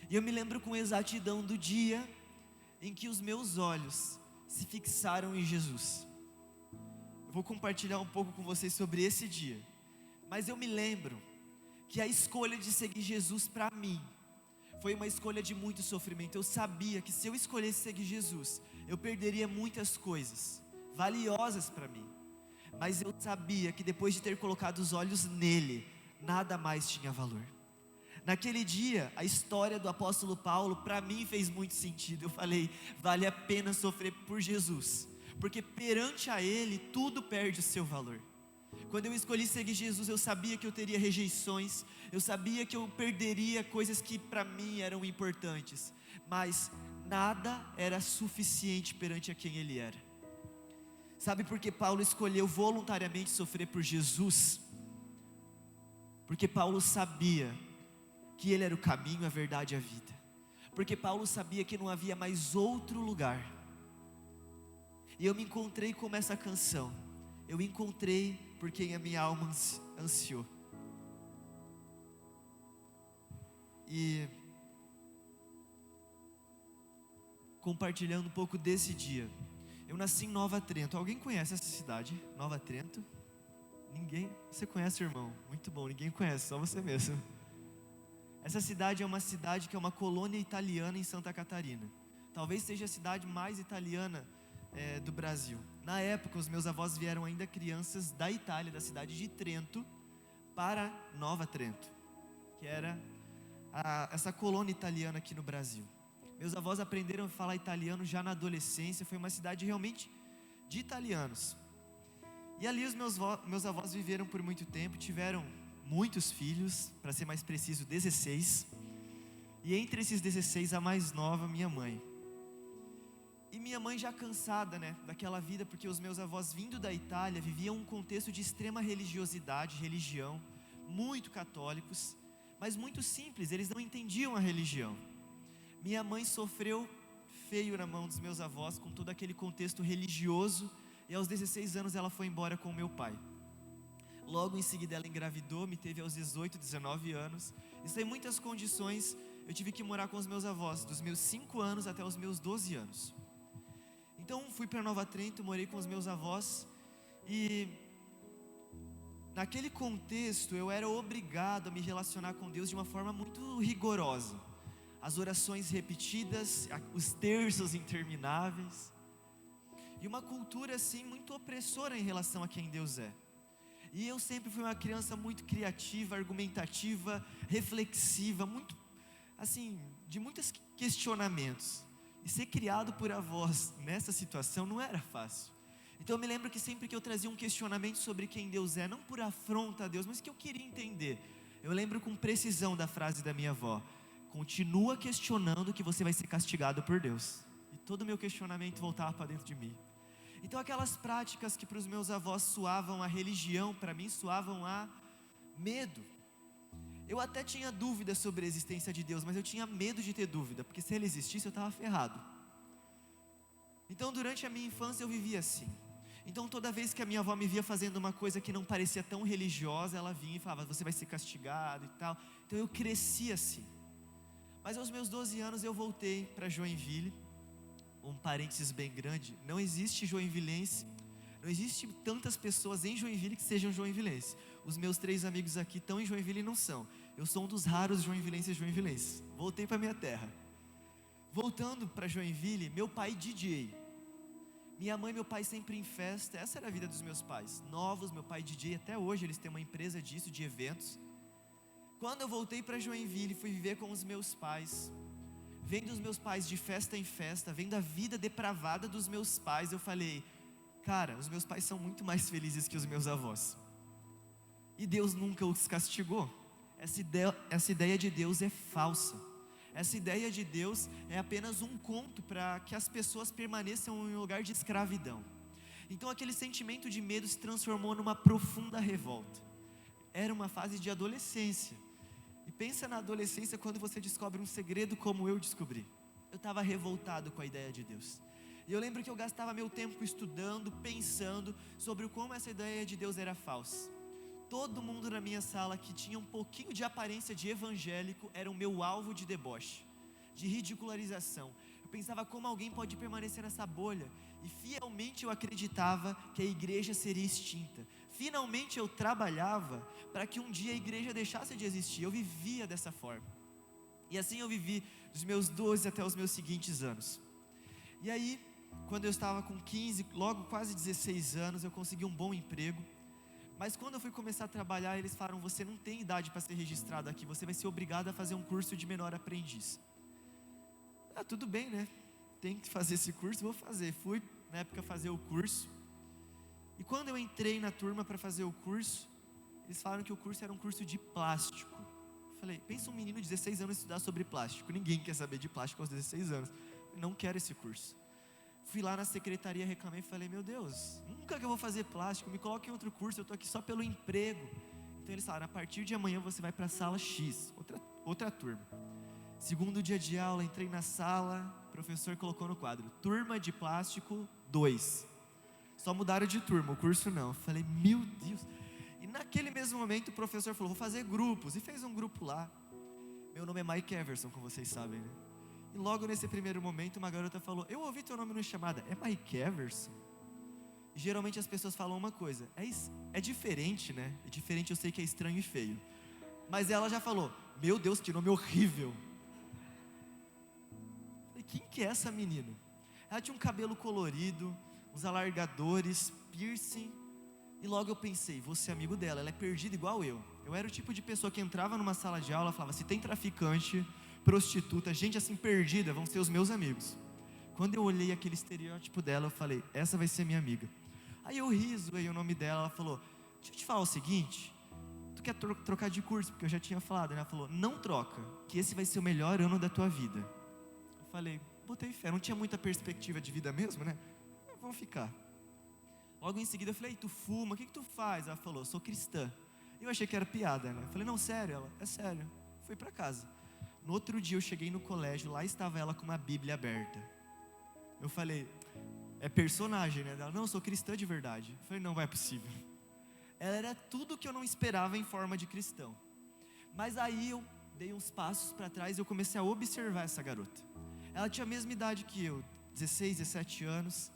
E eu me lembro com exatidão do dia em que os meus olhos se fixaram em Jesus. Eu vou compartilhar um pouco com vocês sobre esse dia, mas eu me lembro que a escolha de seguir Jesus para mim foi uma escolha de muito sofrimento. Eu sabia que se eu escolhesse seguir Jesus, eu perderia muitas coisas valiosas para mim, mas eu sabia que depois de ter colocado os olhos nele, nada mais tinha valor. Naquele dia, a história do apóstolo Paulo para mim fez muito sentido. Eu falei: vale a pena sofrer por Jesus, porque perante a Ele tudo perde o seu valor. Quando eu escolhi seguir Jesus, eu sabia que eu teria rejeições, eu sabia que eu perderia coisas que para mim eram importantes, mas nada era suficiente perante a quem Ele era. Sabe por que Paulo escolheu voluntariamente sofrer por Jesus? Porque Paulo sabia que Ele era o caminho, a verdade e a vida. Porque Paulo sabia que não havia mais outro lugar. E eu me encontrei como essa canção: eu encontrei por quem a minha alma ansiou. E compartilhando um pouco desse dia, eu nasci em Nova Trento. Alguém conhece essa cidade? Nova Trento? Ninguém? Você conhece, irmão? Muito bom, ninguém conhece, só você mesmo. Essa cidade é uma cidade que é uma colônia italiana em Santa Catarina. Talvez seja a cidade mais italiana do Brasil. Na época, os meus avós vieram ainda crianças da Itália, da cidade de Trento, para Nova Trento, que era essa colônia italiana aqui no Brasil. Meus avós aprenderam a falar italiano já na adolescência. Foi uma cidade realmente de italianos. E ali os meus avós viveram por muito tempo, tiveram muitos filhos, para ser mais preciso, 16. E entre esses 16, a mais nova, minha mãe. E minha mãe já cansada, daquela vida, porque os meus avós vindo da Itália viviam um contexto de extrema religiosidade, religião, muito católicos, mas muito simples, eles não entendiam a religião. Minha mãe sofreu feio na mão dos meus avós, com todo aquele contexto religioso, e aos 16 anos ela foi embora com meu pai. Logo em seguida ela engravidou, me teve aos 18, 19 anos, e sem muitas condições, eu tive que morar com os meus avós, dos meus 5 anos até os meus 12 anos. Então fui para Nova Trento, morei com os meus avós, e naquele contexto eu era obrigado a me relacionar com Deus de uma forma muito rigorosa. As orações repetidas, os terços intermináveis, e uma cultura assim muito opressora em relação a quem Deus é. E eu sempre fui uma criança muito criativa, argumentativa, reflexiva, muito assim, de muitos questionamentos. E ser criado por avós nessa situação não era fácil. Então eu me lembro que sempre que eu trazia um questionamento sobre quem Deus é, não por afronta a Deus, mas que eu queria entender, eu lembro com precisão da frase da minha avó: continua questionando que você vai ser castigado por Deus. E todo o meu questionamento voltava para dentro de mim. Então aquelas práticas que para os meus avós soavam a religião, para mim soavam a medo. Eu até tinha dúvida sobre a existência de Deus, mas eu tinha medo de ter dúvida, porque se Ele existisse eu estava ferrado. Então durante a minha infância eu vivia assim. Então toda vez que a minha avó me via fazendo uma coisa que não parecia tão religiosa, ela vinha e falava: você vai ser castigado e tal. Então eu cresci assim. Mas aos meus 12 anos eu voltei para Joinville. Um parênteses bem grande: não existe joinvilense, não existe tantas pessoas em Joinville que sejam joinvilenses. Os meus 3 amigos aqui estão em Joinville e não são. Eu sou um dos raros joinvilenses. Voltei para minha terra. Voltando para Joinville, meu pai DJ, minha mãe e meu pai sempre em festa. Essa era a vida dos meus pais, novos, meu pai DJ, até hoje eles têm uma empresa disso, de eventos. Quando eu voltei para Joinville, fui viver com os meus pais, vendo os meus pais de festa em festa, vendo a vida depravada dos meus pais, eu falei: cara, os meus pais são muito mais felizes que os meus avós. E Deus nunca os castigou. Essa ideia de Deus é falsa. Essa ideia de Deus é apenas um conto para que as pessoas permaneçam em um lugar de escravidão. Então aquele sentimento de medo se transformou numa profunda revolta. Era uma fase de adolescência. E pensa na adolescência quando você descobre um segredo como eu descobri. Eu estava revoltado com a ideia de Deus. E eu lembro que eu gastava meu tempo estudando, pensando sobre como essa ideia de Deus era falsa. Todo mundo na minha sala que tinha um pouquinho de aparência de evangélico era o meu alvo de deboche, de ridicularização. Eu pensava: como alguém pode permanecer nessa bolha? E fielmente eu acreditava que a igreja seria extinta. Finalmente eu trabalhava para que um dia a igreja deixasse de existir. Eu vivia dessa forma. E assim eu vivi dos meus 12 até os meus seguintes anos. E aí, quando eu estava com 15, logo quase 16 anos, eu consegui um bom emprego. Mas quando eu fui começar a trabalhar, eles falaram: você não tem idade para ser registrado aqui, você vai ser obrigado a fazer um curso de menor aprendiz. Tudo bem, tem que fazer esse curso, vou fazer. Fui na época fazer o curso. E quando eu entrei na turma para fazer o curso, eles falaram que o curso era um curso de plástico. Eu falei: pensa um menino de 16 anos estudar sobre plástico. Ninguém quer saber de plástico aos 16 anos. Eu não quero esse curso. Fui lá na secretaria, reclamei e falei: meu Deus, nunca que eu vou fazer plástico, me coloque em outro curso, eu estou aqui só pelo emprego. Então eles falaram: a partir de amanhã você vai para a sala X, outra turma. Segundo dia de aula, entrei na sala, o professor colocou no quadro: turma de plástico 2. Só mudaram de turma, o curso não. Eu falei: meu Deus. E naquele mesmo momento o professor falou: vou fazer grupos, e fez um grupo lá. Meu nome é Mike Everson, como vocês sabem, E logo nesse primeiro momento uma garota falou: eu ouvi teu nome no chamada, é Mike Everson? E geralmente as pessoas falam uma coisa: é diferente, É diferente, eu sei que é estranho e feio. Mas ela já falou: meu Deus, que nome horrível. Falei: quem que é essa menina? Ela tinha um cabelo colorido, uns alargadores, piercing. E logo eu pensei, vou ser amigo dela, ela é perdida igual eu. Eu era o tipo de pessoa que entrava numa sala de aula e falava, se tem traficante, prostituta, gente assim perdida, vão ser os meus amigos. Quando eu olhei aquele estereótipo dela, eu falei, essa vai ser minha amiga. Aí eu zoei o nome dela, ela falou, deixa eu te falar o seguinte, tu quer trocar de curso? Porque eu já tinha falado, né? Ela falou, não troca, que esse vai ser o melhor ano da tua vida. Eu falei, botei fé, não tinha muita perspectiva de vida mesmo, né? Vamos ficar. Logo em seguida eu falei, tu fuma, o que tu faz? Ela falou, sou cristã. Eu achei que era piada, né? Eu falei, não, sério? Ela, é sério. Fui pra casa. No outro dia eu cheguei no colégio, lá estava ela com uma Bíblia aberta. Eu falei, é personagem, né? Ela, não, eu sou cristã de verdade. Eu falei, não, vai é possível. Ela era tudo que eu não esperava em forma de cristão. Mas aí eu dei uns passos para trás e eu comecei a observar essa garota. Ela tinha a mesma idade que eu, 16, 17 anos.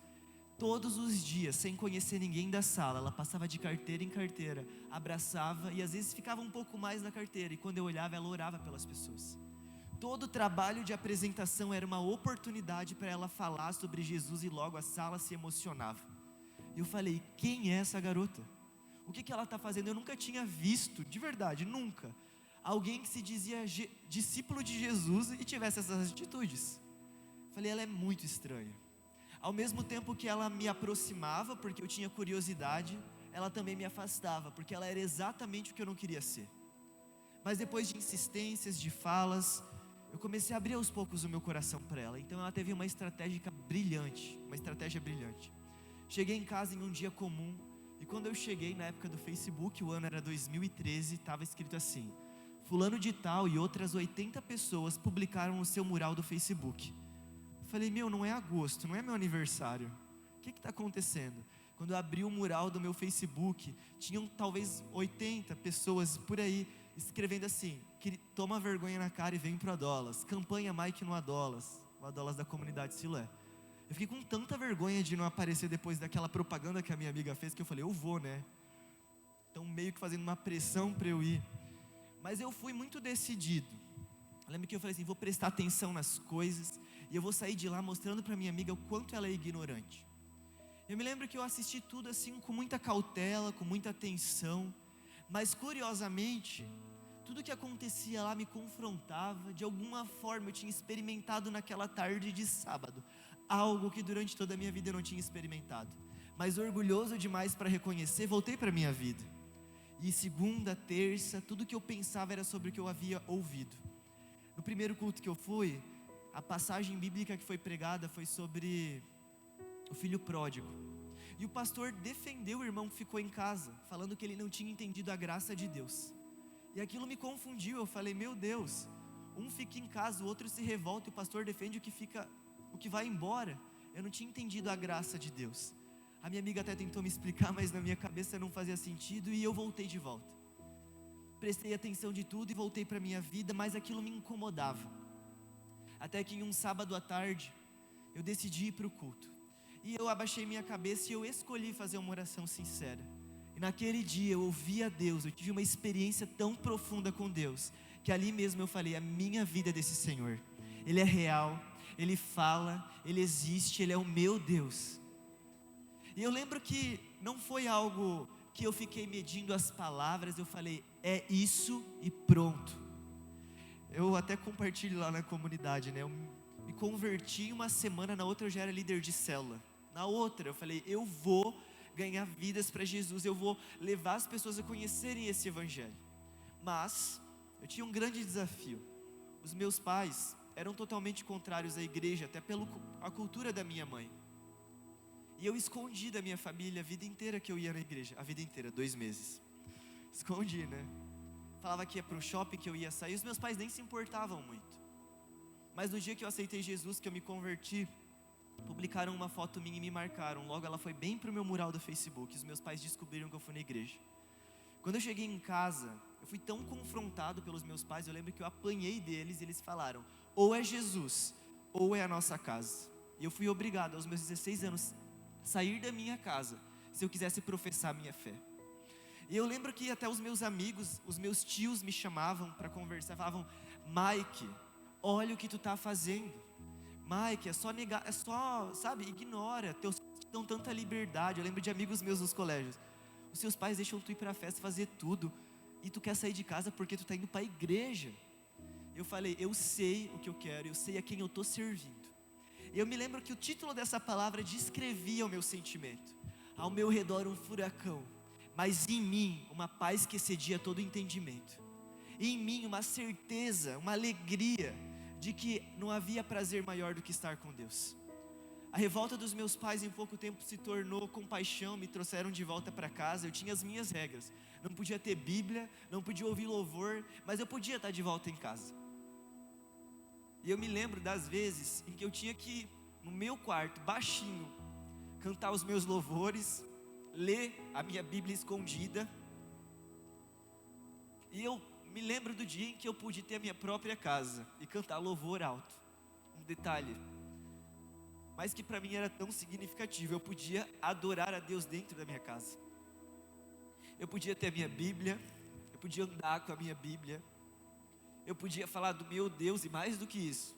Todos os dias, sem conhecer ninguém da sala, ela passava de carteira em carteira, abraçava e às vezes ficava um pouco mais na carteira. E quando eu olhava, ela orava pelas pessoas. Todo o trabalho de apresentação era uma oportunidade para ela falar sobre Jesus e logo a sala se emocionava. Eu falei, quem é essa garota? O que ela está fazendo? Eu nunca tinha visto, de verdade, nunca, alguém que se dizia discípulo de Jesus e tivesse essas atitudes. Falei, ela é muito estranha. Ao mesmo tempo que ela me aproximava, porque eu tinha curiosidade, ela também me afastava, porque ela era exatamente o que eu não queria ser. Mas depois de insistências, de falas, eu comecei a abrir aos poucos o meu coração para ela. Então ela teve uma estratégia brilhante. Cheguei em casa em um dia comum, e quando eu cheguei na época do Facebook, o ano era 2013, estava escrito assim, fulano de tal e outras 80 pessoas publicaram o seu mural do Facebook. Falei, não é agosto, não é meu aniversário, o que está acontecendo? Quando eu abri o mural do meu Facebook, tinham talvez 80 pessoas por aí, escrevendo assim, toma vergonha na cara e vem pro Adolas, campanha Mike no Adolas, o Adolas da comunidade Siloé. Eu fiquei com tanta vergonha de não aparecer depois daquela propaganda que a minha amiga fez, que eu falei, eu vou, né? Então meio que fazendo uma pressão para eu ir, mas eu fui muito decidido. Eu lembro que eu falei assim, vou prestar atenção nas coisas, e eu vou sair de lá mostrando para minha amiga o quanto ela é ignorante. Eu me lembro que eu assisti tudo assim com muita cautela, com muita atenção, mas curiosamente, tudo que acontecia lá me confrontava, de alguma forma eu tinha experimentado naquela tarde de sábado, algo que durante toda a minha vida eu não tinha experimentado, mas orgulhoso demais para reconhecer, voltei para a minha vida, e segunda, terça, tudo que eu pensava era sobre o que eu havia ouvido. No primeiro culto que eu fui, a passagem bíblica que foi pregada foi sobre o filho pródigo. E o pastor defendeu o irmão que ficou em casa, falando que ele não tinha entendido a graça de Deus. E aquilo me confundiu, eu falei, meu Deus, um fica em casa, o outro se revolta, e o pastor defende o que vai embora. Eu não tinha entendido a graça de Deus. A minha amiga até tentou me explicar, mas na minha cabeça não fazia sentido, e eu voltei de volta. Prestei atenção de tudo e voltei para a minha vida, mas aquilo me incomodava. Até que em um sábado à tarde, eu decidi ir para o culto. E eu abaixei minha cabeça e eu escolhi fazer uma oração sincera. E naquele dia eu ouvi a Deus, eu tive uma experiência tão profunda com Deus, que ali mesmo eu falei, a minha vida é desse Senhor. Ele é real, Ele fala, Ele existe, Ele é o meu Deus. E eu lembro que não foi algo que eu fiquei medindo as palavras, eu falei, é isso e pronto. Eu até compartilho lá na comunidade, né? Eu me converti em uma semana, na outra eu já era líder de célula. Na outra eu falei, eu vou ganhar vidas para Jesus, eu vou levar as pessoas a conhecerem esse evangelho. Mas eu tinha um grande desafio. Os meus pais eram totalmente contrários à igreja, até pela cultura da minha mãe. E eu escondi da minha família a vida inteira que eu ia na igreja, a vida inteira, 2 meses. Escondi, né? Falava que ia para o shopping, que eu ia sair, os meus pais nem se importavam muito. Mas no dia que eu aceitei Jesus, que eu me converti, publicaram uma foto minha e me marcaram. Logo ela foi bem para o meu mural do Facebook, os meus pais descobriram que eu fui na igreja. Quando eu cheguei em casa, eu fui tão confrontado pelos meus pais, eu lembro que eu apanhei deles e eles falaram, ou é Jesus, ou é a nossa casa. E eu fui obrigado aos meus 16 anos a sair da minha casa, se eu quisesse professar a minha fé. E eu lembro que até os meus amigos, os meus tios me chamavam para conversar, falavam, Mike, olha o que tu está fazendo. Mike, é só negar, é só, sabe, ignora, teus pais te dão tanta liberdade. Eu lembro de amigos meus nos colégios, os seus pais deixam tu ir para a festa, fazer tudo, e tu quer sair de casa porque tu está indo para a igreja. Eu falei, eu sei o que eu quero, eu sei a quem eu estou servindo. Eu me lembro que o título dessa palavra descrevia o meu sentimento. Ao meu redor um furacão, mas em mim uma paz que excedia todo entendimento. Em mim uma certeza, uma alegria de que não havia prazer maior do que estar com Deus. A revolta dos meus pais em pouco tempo se tornou compaixão, me trouxeram de volta para casa. Eu tinha as minhas regras, não podia ter Bíblia, não podia ouvir louvor, mas eu podia estar de volta em casa. E eu me lembro das vezes em que eu tinha que, no meu quarto, baixinho, cantar os meus louvores, ler a minha Bíblia escondida. E eu me lembro do dia em que eu pude ter a minha própria casa e cantar louvor alto. Um detalhe, mas que para mim era tão significativo, eu podia adorar a Deus dentro da minha casa. Eu podia ter a minha Bíblia, eu podia andar com a minha Bíblia, eu podia falar do meu Deus, e mais do que isso,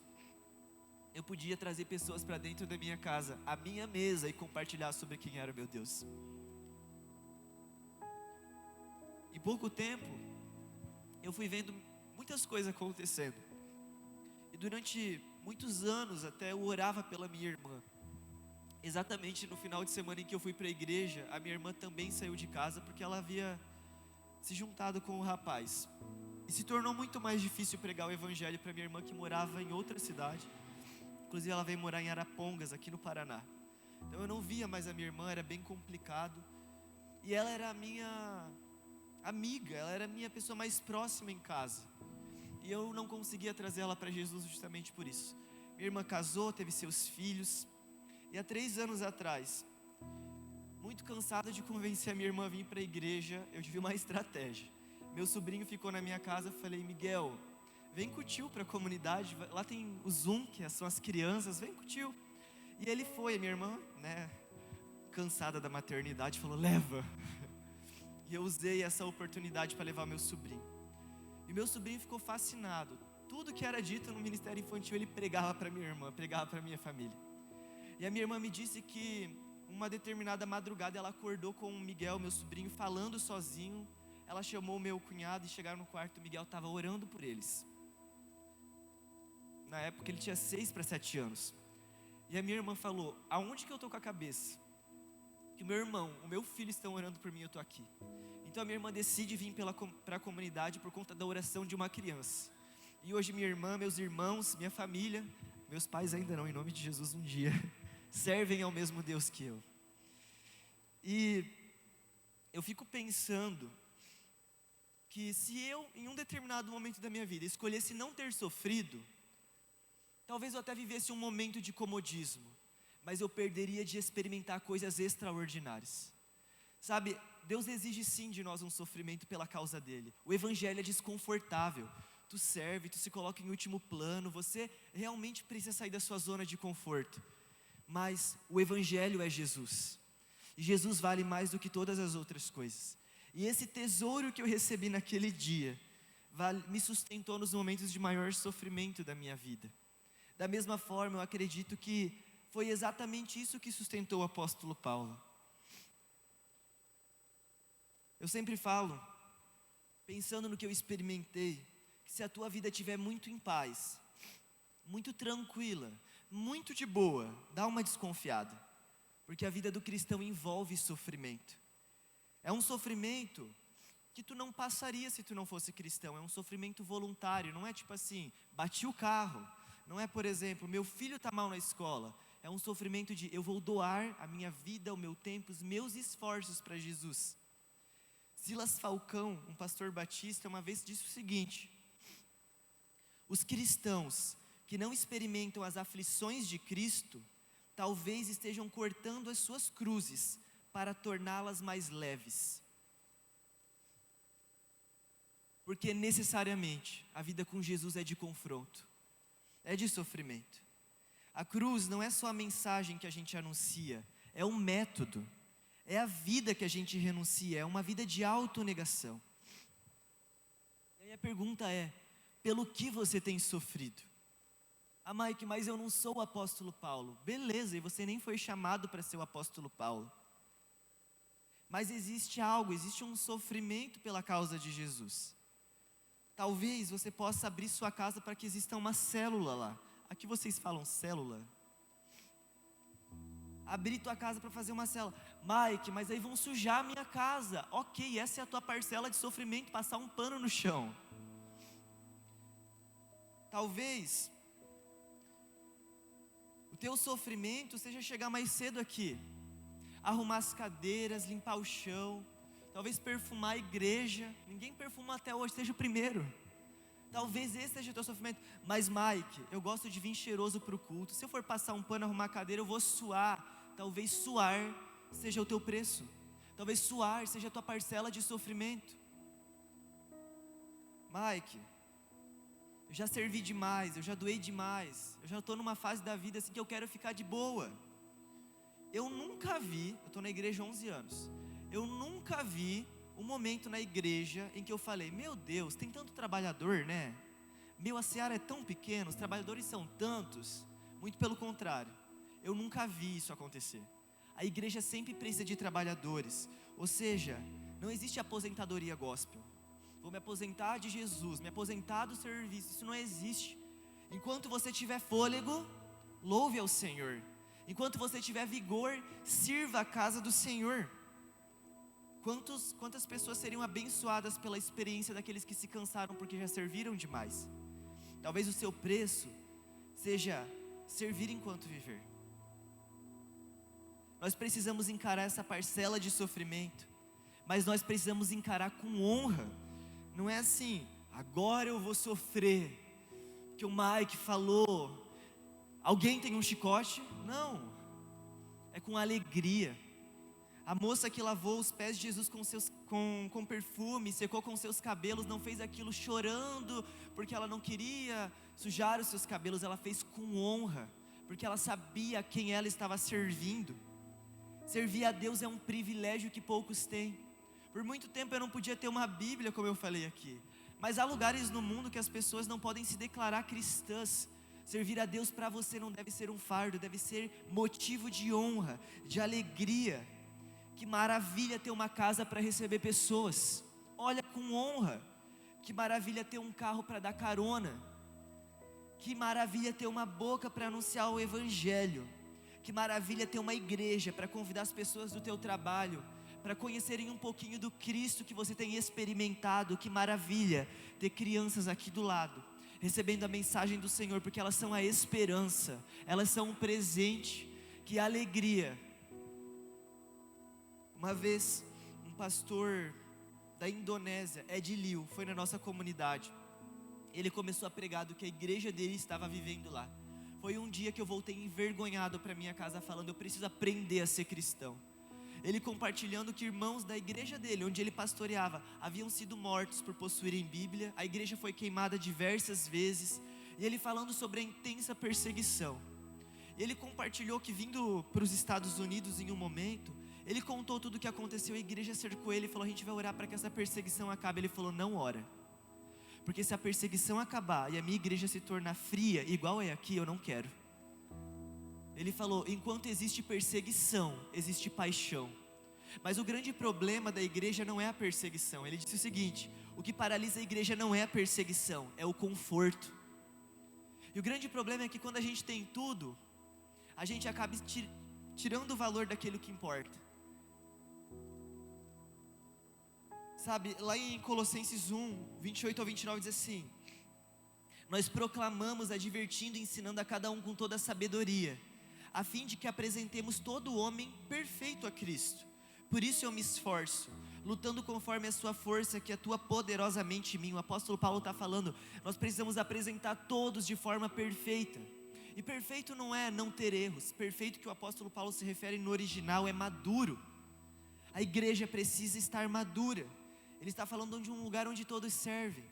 eu podia trazer pessoas para dentro da minha casa, a minha mesa, e compartilhar sobre quem era o meu Deus. Em pouco tempo, eu fui vendo muitas coisas acontecendo, e durante muitos anos até eu orava pela minha irmã. Exatamente no final de semana em que eu fui para a igreja, a minha irmã também saiu de casa porque ela havia se juntado com o rapaz. E se tornou muito mais difícil pregar o evangelho para minha irmã, que morava em outra cidade. Inclusive ela veio morar em Arapongas, aqui no Paraná. Então eu não via mais a minha irmã, era bem complicado. E ela era a minha amiga, ela era a minha pessoa mais próxima em casa. E eu não conseguia trazer ela para Jesus justamente por isso. Minha irmã casou, teve seus filhos. E há 3 anos atrás, muito cansado de convencer a minha irmã a vir para a igreja, eu tive uma estratégia. Meu sobrinho ficou na minha casa, eu falei, Miguel, vem com o tio para a comunidade, lá tem o Zoom, que são as crianças, vem com o tio. E ele foi, a minha irmã, cansada da maternidade, falou, leva. E eu usei essa oportunidade para levar meu sobrinho. E meu sobrinho ficou fascinado. Tudo que era dito no ministério infantil, ele pregava para minha irmã, pregava para minha família. E a minha irmã me disse que uma determinada madrugada ela acordou com o Miguel, meu sobrinho, falando sozinho. Ela chamou o meu cunhado e chegaram no quarto, o Miguel estava orando por eles. Na época ele tinha 6 para 7 anos. E a minha irmã falou, aonde que eu estou com a cabeça? Que o meu irmão, o meu filho estão orando por mim, eu estou aqui. Então a minha irmã decide vir para a comunidade por conta da oração de uma criança. E hoje minha irmã, meus irmãos, minha família, meus pais ainda não, em nome de Jesus um dia, servem ao mesmo Deus que eu. E eu fico pensando que se eu, em um determinado momento da minha vida, escolhesse não ter sofrido, talvez eu até vivesse um momento de comodismo, mas eu perderia de experimentar coisas extraordinárias. Sabe, Deus exige sim de nós um sofrimento pela causa dele. O evangelho é desconfortável. Tu serve, tu se coloca em último plano, você realmente precisa sair da sua zona de conforto. Mas o evangelho é Jesus. E Jesus vale mais do que todas as outras coisas. E esse tesouro que eu recebi naquele dia me sustentou nos momentos de maior sofrimento da minha vida. Da mesma forma, eu acredito que foi exatamente isso que sustentou o apóstolo Paulo. Eu sempre falo, pensando no que eu experimentei, que se a tua vida estiver muito em paz, muito tranquila, muito de boa, dá uma desconfiada, porque a vida do cristão envolve sofrimento. É um sofrimento que tu não passaria se tu não fosse cristão, é um sofrimento voluntário, não é tipo assim, bati o carro, não é, por exemplo, meu filho está mal na escola, é um sofrimento de eu vou doar a minha vida, o meu tempo, os meus esforços para Jesus. Silas Falcão, um pastor batista, uma vez disse o seguinte: os cristãos que não experimentam as aflições de Cristo, talvez estejam cortando as suas cruzes para torná-las mais leves. Porque necessariamente a vida com Jesus é de confronto, é de sofrimento. A cruz não é só a mensagem que a gente anuncia, é um método, é a vida que a gente renuncia, é uma vida de autonegação. E a minha pergunta é, pelo que você tem sofrido? Ah, Mike, mas eu não sou o apóstolo Paulo. Beleza, e você nem foi chamado para ser o apóstolo Paulo. Mas existe algo, existe um sofrimento pela causa de Jesus. Talvez você possa abrir sua casa para que exista uma célula lá. Aqui vocês falam célula? Abrir tua casa para fazer uma célula. Mike, mas aí vão sujar a minha casa. Ok, essa é a tua parcela de sofrimento, passar um pano no chão. Talvez o teu sofrimento seja chegar mais cedo aqui, arrumar as cadeiras, limpar o chão, talvez perfumar a igreja. Ninguém perfuma até hoje, seja o primeiro. Talvez esse seja o teu sofrimento. Mas Mike, eu gosto de vir cheiroso para o culto. Se eu for passar um pano, arrumar a cadeira, eu vou suar. Talvez suar seja o teu preço. Talvez suar seja a tua parcela de sofrimento. Mike, eu já servi demais, eu já doei demais, eu já estou numa fase da vida assim que eu quero ficar de boa. Eu nunca vi, eu estou na igreja há 11 anos, eu nunca vi um momento na igreja em que eu falei, meu Deus, tem tanto trabalhador, né? A seara é tão pequena, os trabalhadores são tantos. Muito pelo contrário, eu nunca vi isso acontecer. A igreja sempre precisa de trabalhadores, ou seja, não existe aposentadoria gospel. Vou me aposentar de Jesus, me aposentar do serviço, isso não existe. Enquanto você tiver fôlego, louve ao Senhor. Enquanto você tiver vigor, sirva a casa do Senhor. Quantas pessoas seriam abençoadas pela experiência daqueles que se cansaram porque já serviram demais? Talvez o seu preço seja servir enquanto viver. Nós precisamos encarar essa parcela de sofrimento, mas nós precisamos encarar com honra. Não é assim, agora eu vou sofrer, porque o Mike falou, alguém tem um chicote? Não, é com alegria. A moça que lavou os pés de Jesus com perfume, secou com seus cabelos, não fez aquilo chorando, porque ela não queria sujar os seus cabelos, ela fez com honra, porque ela sabia a quem ela estava servindo. Servir a Deus é um privilégio que poucos têm. Por muito tempo eu não podia ter uma Bíblia, como eu falei aqui, mas há lugares no mundo que as pessoas não podem se declarar cristãs. Servir a Deus para você não deve ser um fardo, deve ser motivo de honra, de alegria. Que maravilha ter uma casa para receber pessoas, olha, com honra. Que maravilha ter um carro para dar carona. Que maravilha ter uma boca para anunciar o Evangelho. Que maravilha ter uma igreja para convidar as pessoas do teu trabalho para conhecerem um pouquinho do Cristo que você tem experimentado. Que maravilha ter crianças aqui do lado, recebendo a mensagem do Senhor, porque elas são a esperança, elas são um presente. Que alegria. Uma vez, um pastor da Indonésia, Ed Liu, foi na nossa comunidade. Ele começou a pregar do que a igreja dele estava vivendo lá. Foi um dia que eu voltei envergonhado para minha casa falando, eu preciso aprender a ser cristão. Ele compartilhando que irmãos da igreja dele, onde ele pastoreava, haviam sido mortos por possuírem Bíblia. A igreja foi queimada diversas vezes. E ele falando sobre a intensa perseguição. Ele compartilhou que vindo para os Estados Unidos em um momento, ele contou tudo o que aconteceu, a igreja cercou ele e falou, a gente vai orar para que essa perseguição acabe. Ele falou, não ora, porque se a perseguição acabar e a minha igreja se tornar fria, igual é aqui, eu não quero. Ele falou, enquanto existe perseguição, existe paixão. Mas o grande problema da igreja não é a perseguição. Ele disse o seguinte, o que paralisa a igreja não é a perseguição, é o conforto. E o grande problema é que quando a gente tem tudo, a gente acaba tirando o valor daquilo que importa. Sabe, lá em Colossenses 1, 28 ao 29 diz assim, nós proclamamos, advertindo e ensinando a cada um com toda a sabedoria, a fim de que apresentemos todo homem perfeito a Cristo. Por isso eu me esforço, lutando conforme a sua força que atua poderosamente em mim. O apóstolo Paulo está falando, nós precisamos apresentar todos de forma perfeita. E perfeito não é não ter erros, perfeito que o apóstolo Paulo se refere no original é maduro. A igreja precisa estar madura. Ele está falando de um lugar onde todos servem.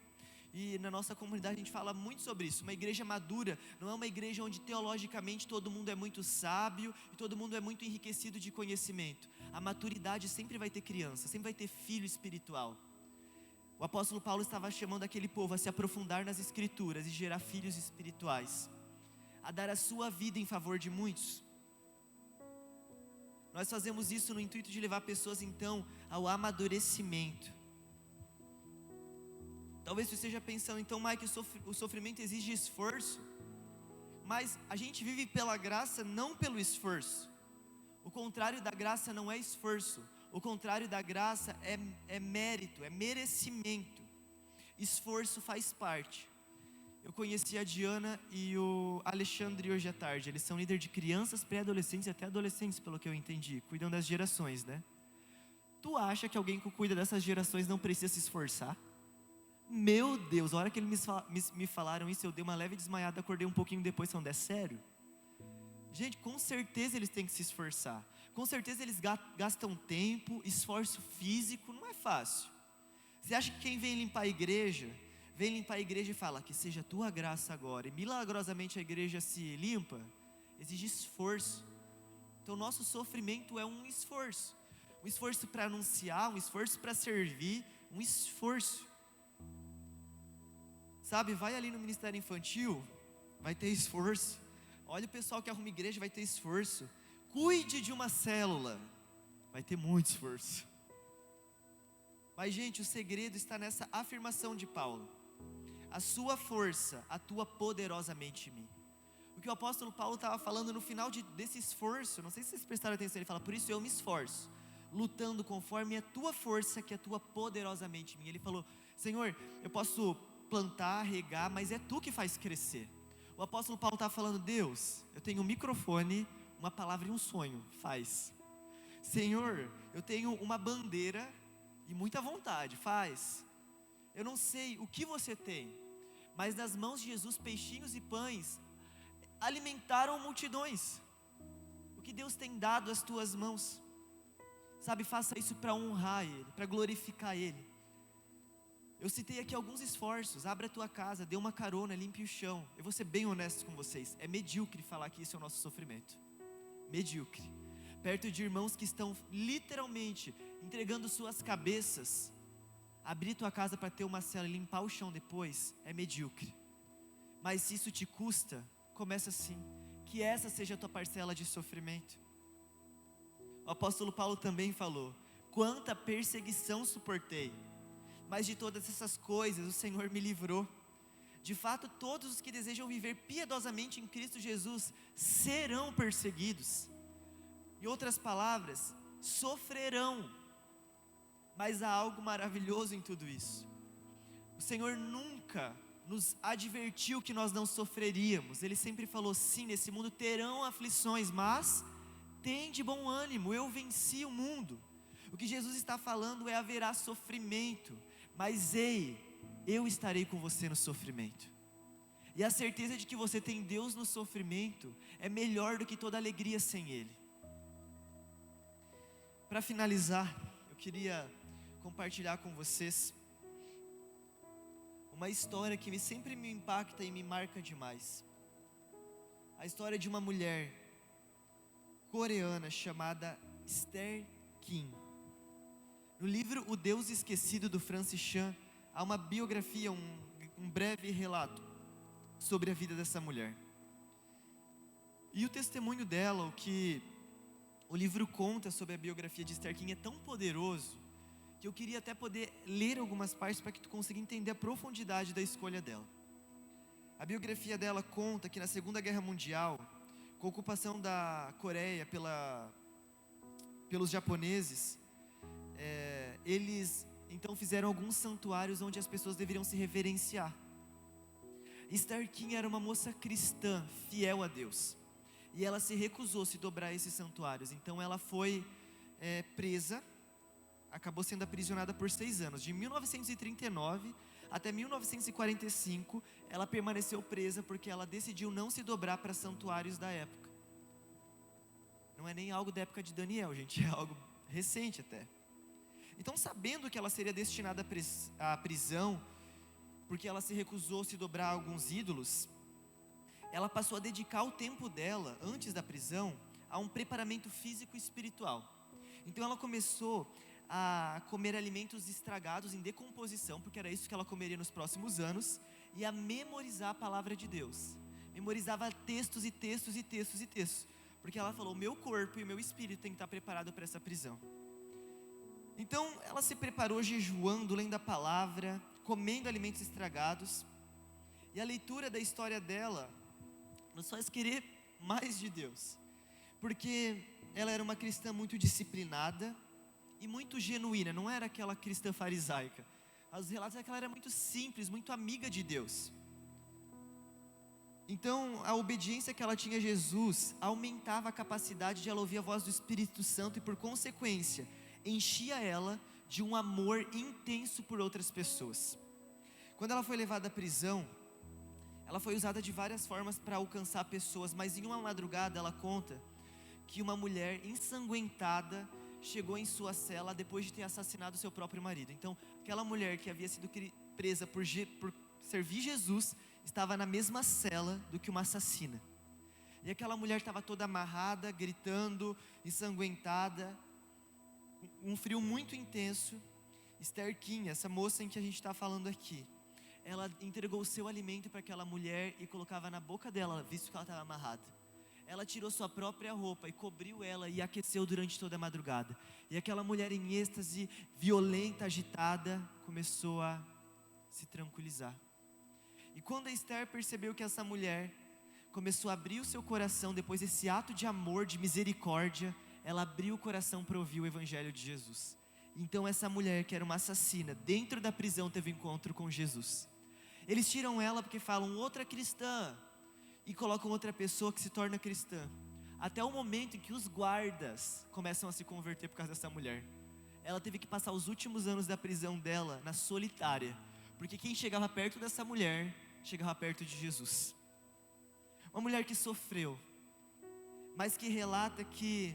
E na nossa comunidade a gente fala muito sobre isso. Uma igreja madura não é uma igreja onde teologicamente todo mundo é muito sábio e todo mundo é muito enriquecido de conhecimento. A maturidade sempre vai ter criança, sempre vai ter filho espiritual. O apóstolo Paulo estava chamando aquele povo a se aprofundar nas escrituras e gerar filhos espirituais. a dar a sua vida em favor de muitos. Nós fazemos isso no intuito de levar pessoas então ao amadurecimento. Talvez você esteja pensando, então, Mike, o sofrimento exige esforço, mas a gente vive pela graça, não pelo esforço. O contrário da graça não é esforço, o contrário da graça é mérito, é merecimento. Esforço faz parte. Eu conheci a Diana e o Alexandre hoje à tarde. Eles são líderes de crianças, pré-adolescentes e até adolescentes, pelo que eu entendi. Cuidam das gerações, né? Tu acha que alguém que cuida dessas gerações não precisa se esforçar? Meu Deus, a hora que eles me falaram isso, eu dei uma leve desmaiada, acordei um pouquinho depois, falando, é sério? Gente, com certeza eles têm que se esforçar. Com certeza eles gastam tempo, esforço físico, não é fácil. Você acha que quem vem limpar a igreja e fala, que seja a tua graça agora, e milagrosamente a igreja se limpa, exige esforço. Então nosso sofrimento é um esforço para anunciar, um esforço para servir, um esforço. Sabe, vai ali no ministério infantil, vai ter esforço. Olha o pessoal que arruma igreja, vai ter esforço. Cuide de uma célula, vai ter muito esforço. Mas gente, o segredo está nessa afirmação de Paulo: a sua força atua poderosamente em mim. O que o apóstolo Paulo estava falando no final desse esforço, não sei se vocês prestaram atenção, ele fala, por isso eu me esforço, lutando conforme a tua força que atua poderosamente em mim. Ele falou, Senhor, eu posso plantar, regar, mas é tu que faz crescer. O apóstolo Paulo estava falando, Deus, eu tenho um microfone, uma palavra e um sonho, faz. Senhor, eu tenho uma bandeira e muita vontade, faz. Eu não sei o que você tem, mas nas mãos de Jesus, peixinhos e pães alimentaram multidões. O que Deus tem dado às tuas mãos, sabe, faça isso para honrar Ele, para glorificar Ele. Eu citei aqui alguns esforços, abra a tua casa, dê uma carona, limpe o chão. Eu vou ser bem honesto com vocês, é medíocre falar que isso é o nosso sofrimento. Medíocre. Perto de irmãos que estão literalmente entregando suas cabeças. Abrir tua casa para ter uma cela e limpar o chão depois é medíocre. Mas se isso te custa, começa assim, que essa seja a tua parcela de sofrimento. O apóstolo Paulo também falou, quanta perseguição suportei, mas de todas essas coisas o Senhor me livrou. De fato, todos os que desejam viver piedosamente em Cristo Jesus serão perseguidos. Em outras palavras, sofrerão. Mas há algo maravilhoso em tudo isso. O Senhor nunca nos advertiu que nós não sofreríamos. Ele sempre falou, sim, nesse mundo terão aflições, mas tem de bom ânimo, eu venci o mundo. O que Jesus está falando é, haverá sofrimento, mas ei, eu estarei com você no sofrimento. E a certeza de que você tem Deus no sofrimento é melhor do que toda alegria sem Ele. Para finalizar, eu queria compartilhar com vocês uma história que sempre me impacta e me marca demais. A história de uma mulher coreana chamada Esther Kim. No livro O Deus Esquecido, do Francis Chan, há uma biografia, um breve relato sobre a vida dessa mulher. E o testemunho dela, o que o livro conta sobre a biografia de Esther Kim é tão poderoso, que eu queria até poder ler algumas partes para que tu consiga entender a profundidade da escolha dela. A biografia dela conta que na Segunda Guerra Mundial, com a ocupação da Coreia pelos japoneses, eles então fizeram alguns santuários onde as pessoas deveriam se reverenciar. Esther Kim era uma moça cristã, fiel a Deus, e ela se recusou a se dobrar a esses santuários. Então ela foi presa, acabou sendo aprisionada por 6 anos, de 1939 até 1945, ela permaneceu presa porque ela decidiu não se dobrar para santuários da época. Não é nem algo da época de Daniel, gente, é algo recente até. Então, sabendo que ela seria destinada à prisão, porque ela se recusou a se dobrar a alguns ídolos, ela passou a dedicar o tempo dela, antes da prisão, a um preparamento físico e espiritual. Então ela começou a comer alimentos estragados, em decomposição, porque era isso que ela comeria nos próximos anos, e a memorizar a palavra de Deus. memorizava textos e textos e textos e textos, porque ela falou: o meu corpo e o meu espírito tem que estar preparado para essa prisão. Então ela se preparou jejuando, lendo a palavra, comendo alimentos estragados, e a leitura da história dela nos faz querer mais de Deus, porque ela era uma cristã muito disciplinada e muito genuína, não era aquela cristã farisaica. Os relatos é que ela era muito simples, muito amiga de Deus. Então a obediência que ela tinha a Jesus aumentava a capacidade de ela ouvir a voz do Espírito Santo, e por consequência enchia ela de um amor intenso por outras pessoas. Quando ela foi levada à prisão, ela foi usada de várias formas para alcançar pessoas, mas em uma madrugada ela conta que uma mulher ensanguentada chegou em sua cela depois de ter assassinado seu próprio marido. Então aquela mulher que havia sido presa por servir Jesus estava na mesma cela do que uma assassina. E aquela mulher estava toda amarrada, gritando, ensanguentada, um frio muito intenso. Esther Kim, essa moça em que a gente está falando aqui, ela entregou o seu alimento para aquela mulher e colocava na boca dela, visto que ela estava amarrada. Ela tirou sua própria roupa e cobriu ela e aqueceu durante toda a madrugada. E aquela mulher em êxtase, violenta, agitada, começou a se tranquilizar. E quando a Esther percebeu que essa mulher começou a abrir o seu coração, depois desse ato de amor, de misericórdia, ela abriu o coração para ouvir o Evangelho de Jesus. Então essa mulher, que era uma assassina, dentro da prisão teve encontro com Jesus. Eles tiram ela porque falam outra cristã, e colocam outra pessoa que se torna cristã, até o momento em que os guardas começam a se converter por causa dessa mulher. Ela teve que passar os últimos anos da prisão dela na solitária, porque quem chegava perto dessa mulher, chegava perto de Jesus. Uma mulher que sofreu, mas que relata que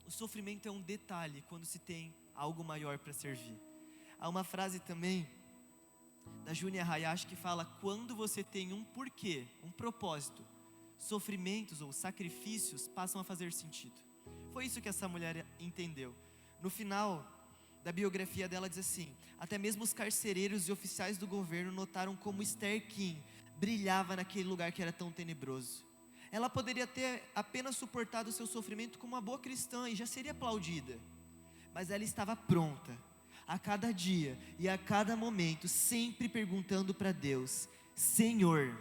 o sofrimento é um detalhe quando se tem algo maior para servir. Há uma frase também da Júnia Hayashi que fala: quando você tem um porquê, um propósito, sofrimentos ou sacrifícios passam a fazer sentido. Foi isso que essa mulher entendeu. No final da biografia dela diz assim: até mesmo os carcereiros e oficiais do governo notaram como Esther Kim brilhava naquele lugar que era tão tenebroso. Ela poderia ter apenas suportado o seu sofrimento como uma boa cristã e já seria aplaudida, mas ela estava pronta, a cada dia e a cada momento, sempre perguntando para Deus: Senhor,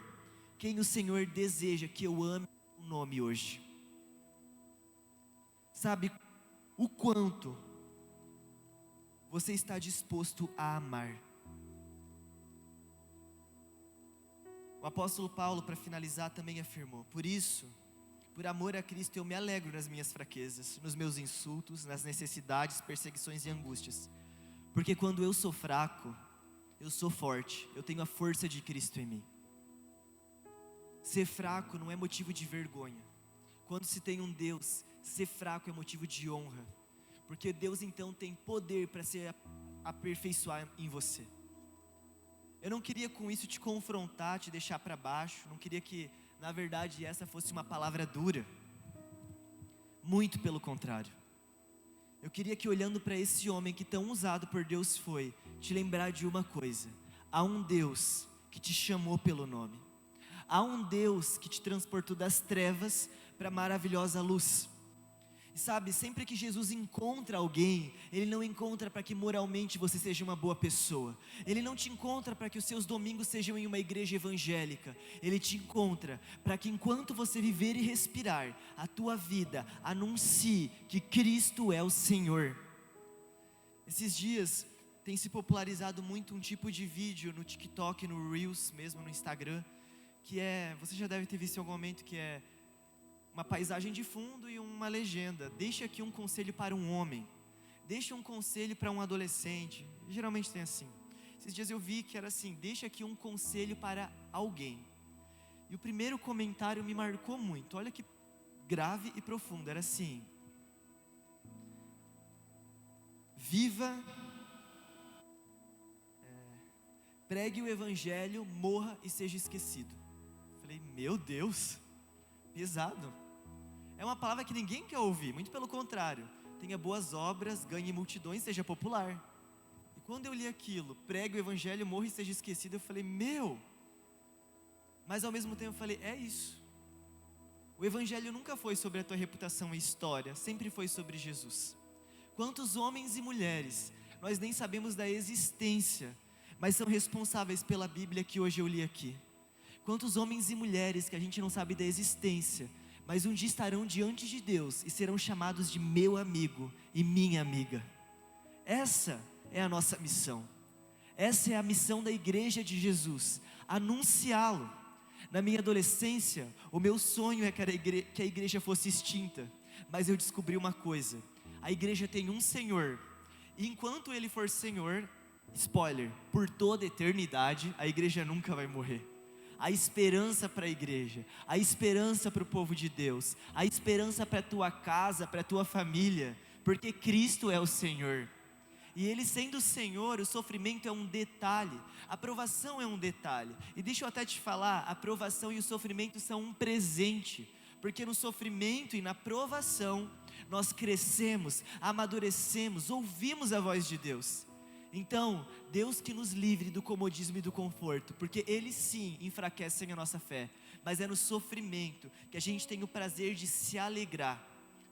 quem o Senhor deseja que eu ame o nome hoje? Sabe o quanto você está disposto a amar? O apóstolo Paulo, para finalizar, também afirmou: por isso, por amor a Cristo, eu me alegro nas minhas fraquezas, nos meus insultos, nas necessidades, perseguições e angústias, porque quando eu sou fraco, eu sou forte, eu tenho a força de Cristo em mim. Ser fraco não é motivo de vergonha. Quando se tem um Deus, ser fraco é motivo de honra, porque Deus então tem poder para se aperfeiçoar em você. Eu não queria com isso te confrontar, te deixar para baixo, não queria que, na verdade, essa fosse uma palavra dura. Muito pelo contrário. Eu queria que, olhando para esse homem que tão usado por Deus foi, te lembrar de uma coisa: há um Deus que te chamou pelo nome. Há um Deus que te transportou das trevas para a maravilhosa luz. E sabe, sempre que Jesus encontra alguém, Ele não encontra para que moralmente você seja uma boa pessoa. Ele não te encontra para que os seus domingos sejam em uma igreja evangélica. Ele te encontra para que, enquanto você viver e respirar, a tua vida anuncie que Cristo é o Senhor. Esses dias tem se popularizado muito um tipo de vídeo no TikTok, no Reels, mesmo no Instagram, que você já deve ter visto em algum momento, que é uma paisagem de fundo e uma legenda: deixa aqui um conselho para um homem, deixa um conselho para um adolescente. Geralmente tem assim. Esses dias eu vi que era assim: deixa aqui um conselho para alguém. E o primeiro comentário me marcou muito, olha que grave e profundo. Era assim: viva, pregue o evangelho, morra e seja esquecido. Falei, meu Deus, pesado. É uma palavra que ninguém quer ouvir, muito pelo contrário. Tenha boas obras, ganhe multidões, seja popular. E quando eu li aquilo, pregue o evangelho, morra e seja esquecido, eu falei, Mas ao mesmo tempo eu falei, é isso. O evangelho nunca foi sobre a tua reputação e história, sempre foi sobre Jesus. Quantos homens e mulheres nós nem sabemos da existência, mas são responsáveis pela Bíblia que hoje eu li aqui. Quantos homens e mulheres que a gente não sabe da existência, mas um dia estarão diante de Deus e serão chamados de meu amigo e minha amiga. Essa é a nossa missão. Essa é a missão da igreja de Jesus, anunciá-lo. Na minha adolescência, o meu sonho é que a igreja fosse extinta, mas eu descobri uma coisa: a igreja tem um Senhor, e enquanto Ele for Senhor, spoiler, por toda a eternidade, a igreja nunca vai morrer. A esperança para a igreja, a esperança para o povo de Deus, a esperança para a tua casa, para a tua família, porque Cristo é o Senhor. E Ele sendo o Senhor, o sofrimento é um detalhe, a provação é um detalhe. E deixa eu até te falar, a provação e o sofrimento são um presente, porque no sofrimento e na provação, nós crescemos, amadurecemos, ouvimos a voz de Deus. Então, Deus que nos livre do comodismo e do conforto, porque eles sim enfraquecem a nossa fé, mas é no sofrimento que a gente tem o prazer de se alegrar,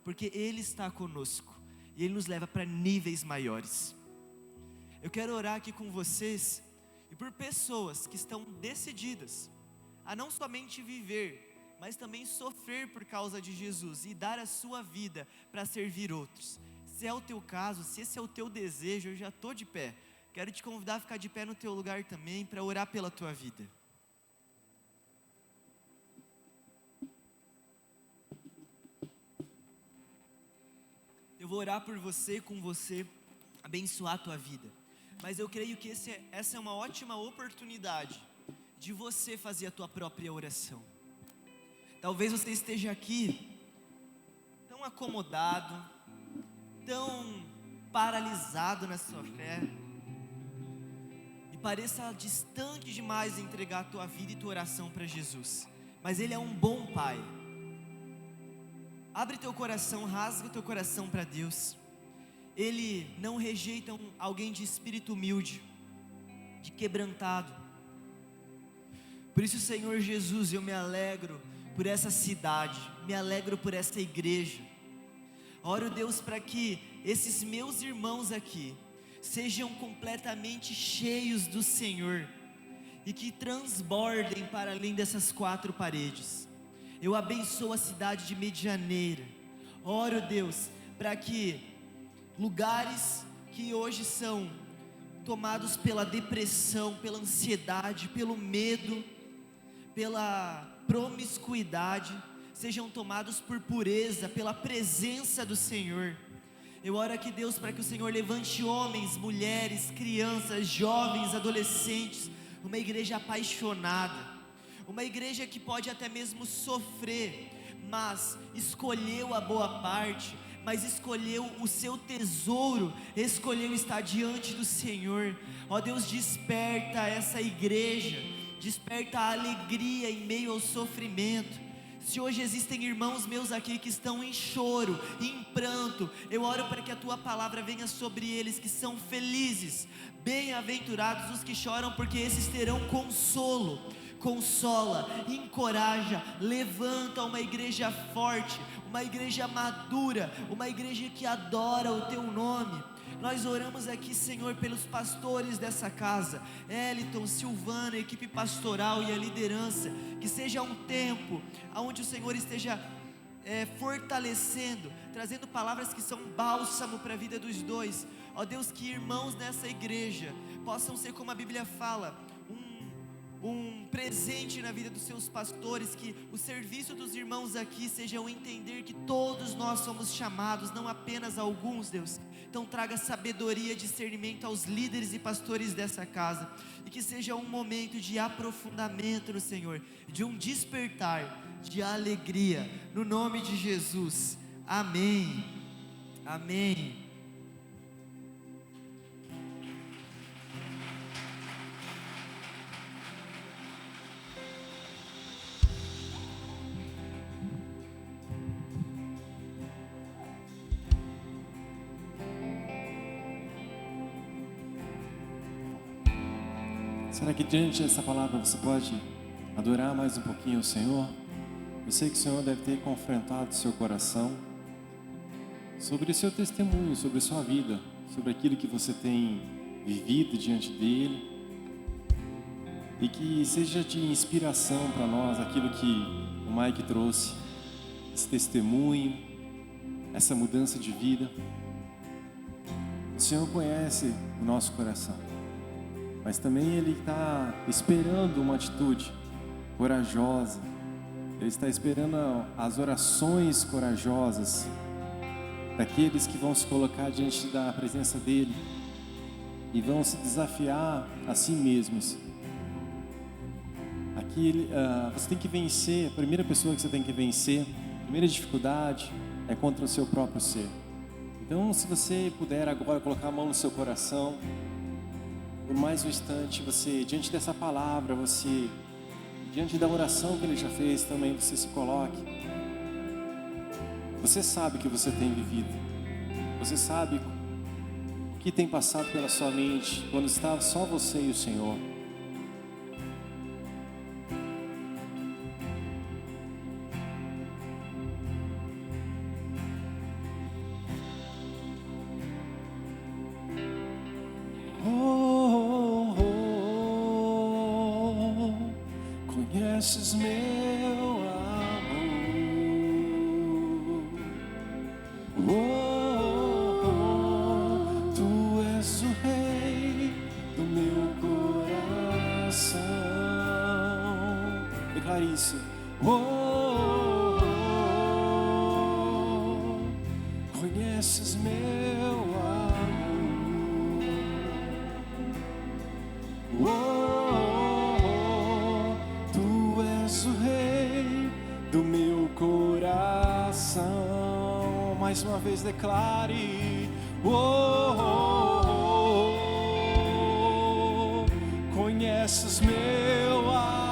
porque Ele está conosco, e Ele nos leva para níveis maiores. Eu quero orar aqui com vocês, e por pessoas que estão decididas a não somente viver, mas também sofrer por causa de Jesus, e dar a sua vida para servir outros. Se é o teu caso, se esse é o teu desejo, eu já estou de pé. Quero te convidar a ficar de pé no teu lugar também, para orar pela tua vida. Eu vou orar por você, com você, abençoar a tua vida. Mas eu creio que essa é uma ótima oportunidade de você fazer a tua própria oração. Talvez você esteja aqui tão acomodado, tão paralisado na sua fé, e pareça distante demais de entregar a tua vida e tua oração para Jesus. Mas Ele é um bom Pai. Abre teu coração, rasga o teu coração para Deus. Ele não rejeita alguém de espírito humilde, de quebrantado. Por isso, Senhor Jesus, eu me alegro por essa cidade, me alegro por essa igreja. Oro, Deus, para que esses meus irmãos aqui sejam completamente cheios do Senhor e que transbordem para além dessas quatro paredes. Eu abençoo a cidade de Medianeira. Oro, Deus, para que lugares que hoje são tomados pela depressão, pela ansiedade, pelo medo, pela promiscuidade, sejam tomados por pureza, pela presença do Senhor. Eu oro aqui, Deus, para que o Senhor levante homens, mulheres, crianças, jovens, adolescentes, uma igreja apaixonada, uma igreja que pode até mesmo sofrer, mas escolheu a boa parte, mas escolheu o seu tesouro, escolheu estar diante do Senhor. Ó Deus, desperta essa igreja, desperta a alegria em meio ao sofrimento. Se hoje existem irmãos meus aqui que estão em choro, em pranto, eu oro para que a tua palavra venha sobre eles que são felizes. Bem-aventurados os que choram, porque esses terão consolo. Consola, encoraja, levanta uma igreja forte, uma igreja madura, uma igreja que adora o teu nome. Nós oramos aqui, Senhor, pelos pastores dessa casa, Eliton, Silvana, a equipe pastoral e a liderança, que seja um tempo onde o Senhor esteja fortalecendo, trazendo palavras que são bálsamo para a vida dos dois. Ó Deus, que irmãos nessa igreja possam ser, como a Bíblia fala, um presente na vida dos seus pastores, que o serviço dos irmãos aqui seja o entender que todos nós somos chamados, não apenas alguns, Deus. Então traga sabedoria e discernimento aos líderes e pastores dessa casa, e que seja um momento de aprofundamento no Senhor, de um despertar de alegria, no nome de Jesus, amém, amém. Será que diante dessa palavra você pode adorar mais um pouquinho o Senhor. Eu sei que o Senhor deve ter confrontado o seu coração sobre o seu testemunho, sobre a sua vida, sobre aquilo que você tem vivido diante dele, e que seja de inspiração para nós aquilo que o Mike trouxe, esse testemunho, essa mudança de vida. O Senhor conhece o nosso coração, mas também Ele está esperando uma atitude corajosa. Ele está esperando as orações corajosas daqueles que vão se colocar diante da presença dEle e vão se desafiar a si mesmos. Aqui você tem que vencer. A primeira pessoa que você tem que vencer, a primeira dificuldade é contra o seu próprio ser. Então, se você puder agora colocar a mão no seu coração, por mais um instante, você, diante dessa palavra, você, diante da oração que Ele já fez, também você se coloque. Você sabe o que você tem vivido. Você sabe o que tem passado pela sua mente quando está só você e o Senhor. Conheces meu amor, tu és o rei do meu coração. Declare isso. Conheces meu amor, tu és o rei do meu coração. Mais uma vez declare. Conheces meu amor,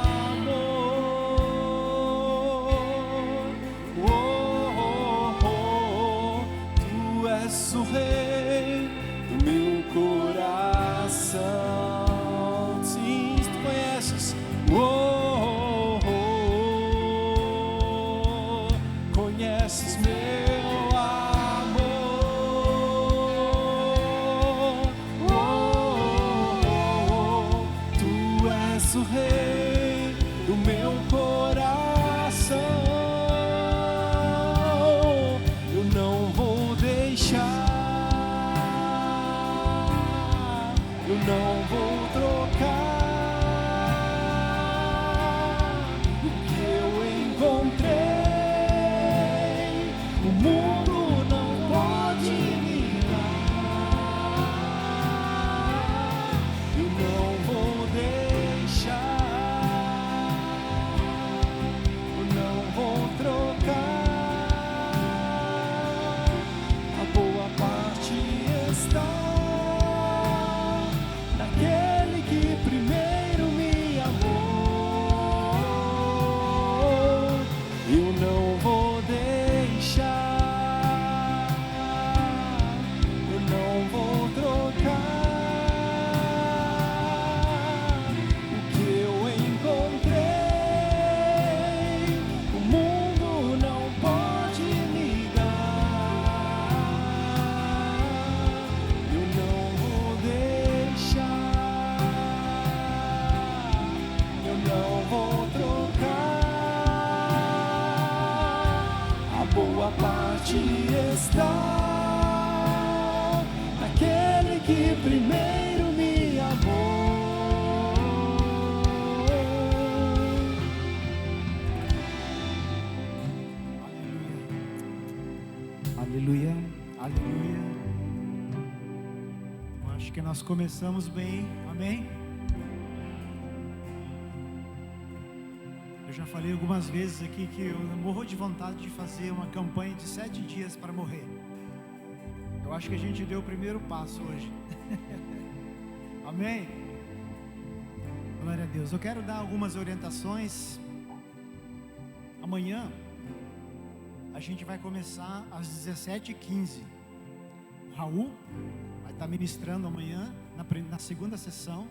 tu és o rei do meu coração. Sim, tu conheces. Conheces meu amor, tu és o rei do meu coração. Eu não vou deixar, eu não vou trocar o que eu encontrei. O mundo não pode me dar. Eu não vou deixar, eu não vou trocar. A boa parte está naquele que primeiro me amou. Eu não vou deixar, eu não vou trocar o que eu encontrei. O mundo não pode me dar. Eu não vou deixar, eu não vou trocar. A boa parte está naquele que primeiro me amou. Aleluia, aleluia. Eu acho que nós começamos bem, amém? Eu já falei algumas vezes aqui que eu morro de vontade de fazer uma campanha de 7 dias para morrer. Eu acho que a gente deu o primeiro passo hoje. Amém? Glória a Deus. Eu quero dar algumas orientações. Amanhã a gente vai começar às 17h15. O Raul vai estar ministrando amanhã na segunda sessão.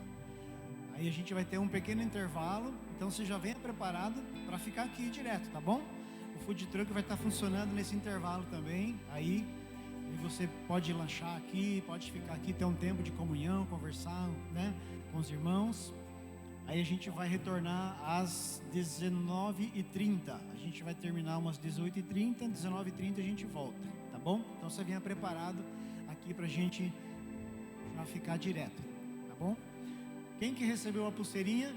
Aí a gente vai ter um pequeno intervalo. Então você já venha preparado para ficar aqui direto, tá bom? O food truck vai estar funcionando nesse intervalo também, aí e você pode lanchar aqui, pode ficar aqui, ter um tempo de comunhão, conversar, né, com os irmãos. Aí a gente vai retornar às 19h30. A gente vai terminar umas 18h30, 19h30 a gente volta, tá bom? Então você venha preparado aqui pra gente já ficar direto, tá bom? Quem que recebeu a pulseirinha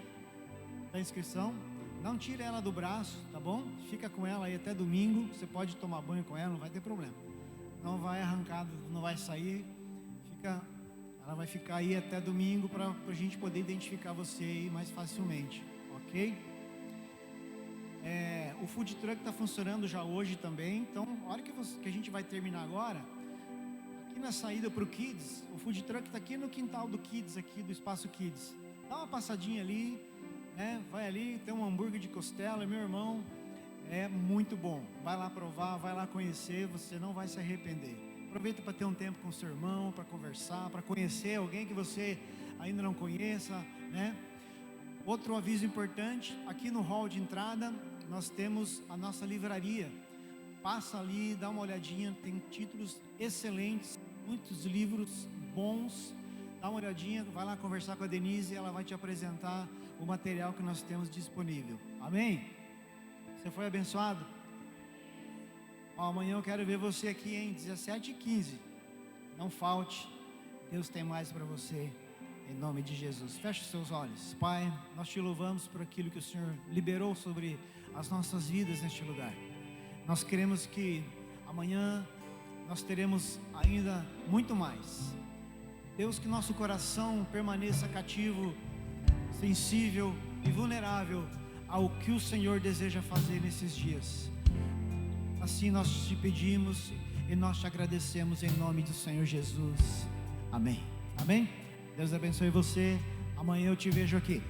da inscrição, não tire ela do braço, tá bom? Fica com ela aí até domingo. Você pode tomar banho com ela, não vai ter problema. Não vai arrancar, não vai sair. Ela vai ficar aí até domingo para a gente poder identificar você aí mais facilmente, ok? O food truck está funcionando já hoje também. Então, a hora que a gente vai terminar agora, aqui na saída para o Kids, o food truck está aqui no quintal do Kids, aqui do Espaço Kids. Dá uma passadinha ali, né? Vai ali, tem um hambúrguer de costela, meu irmão, é muito bom. Vai lá provar, vai lá conhecer, você não vai se arrepender. Aproveita para ter um tempo com seu irmão, para conversar, para conhecer alguém que você ainda não conheça, né? Outro aviso importante, aqui no hall de entrada, nós temos a nossa livraria. Passa ali, dá uma olhadinha, tem títulos excelentes, muitos livros bons. Dá uma olhadinha, vai lá conversar com a Denise e ela vai te apresentar o material que nós temos disponível. Amém? Você foi abençoado? Amanhã eu quero ver você aqui em 17h15. Não falte. Deus tem mais para você. Em nome de Jesus. Feche os seus olhos. Pai, nós te louvamos por aquilo que o Senhor liberou sobre as nossas vidas neste lugar. Nós queremos que amanhã nós teremos ainda muito mais. Deus, que nosso coração permaneça cativo, sensível e vulnerável ao que o Senhor deseja fazer nesses dias. Assim nós te pedimos e nós te agradecemos em nome do Senhor Jesus. Amém. Amém? Deus abençoe você. Amanhã eu te vejo aqui.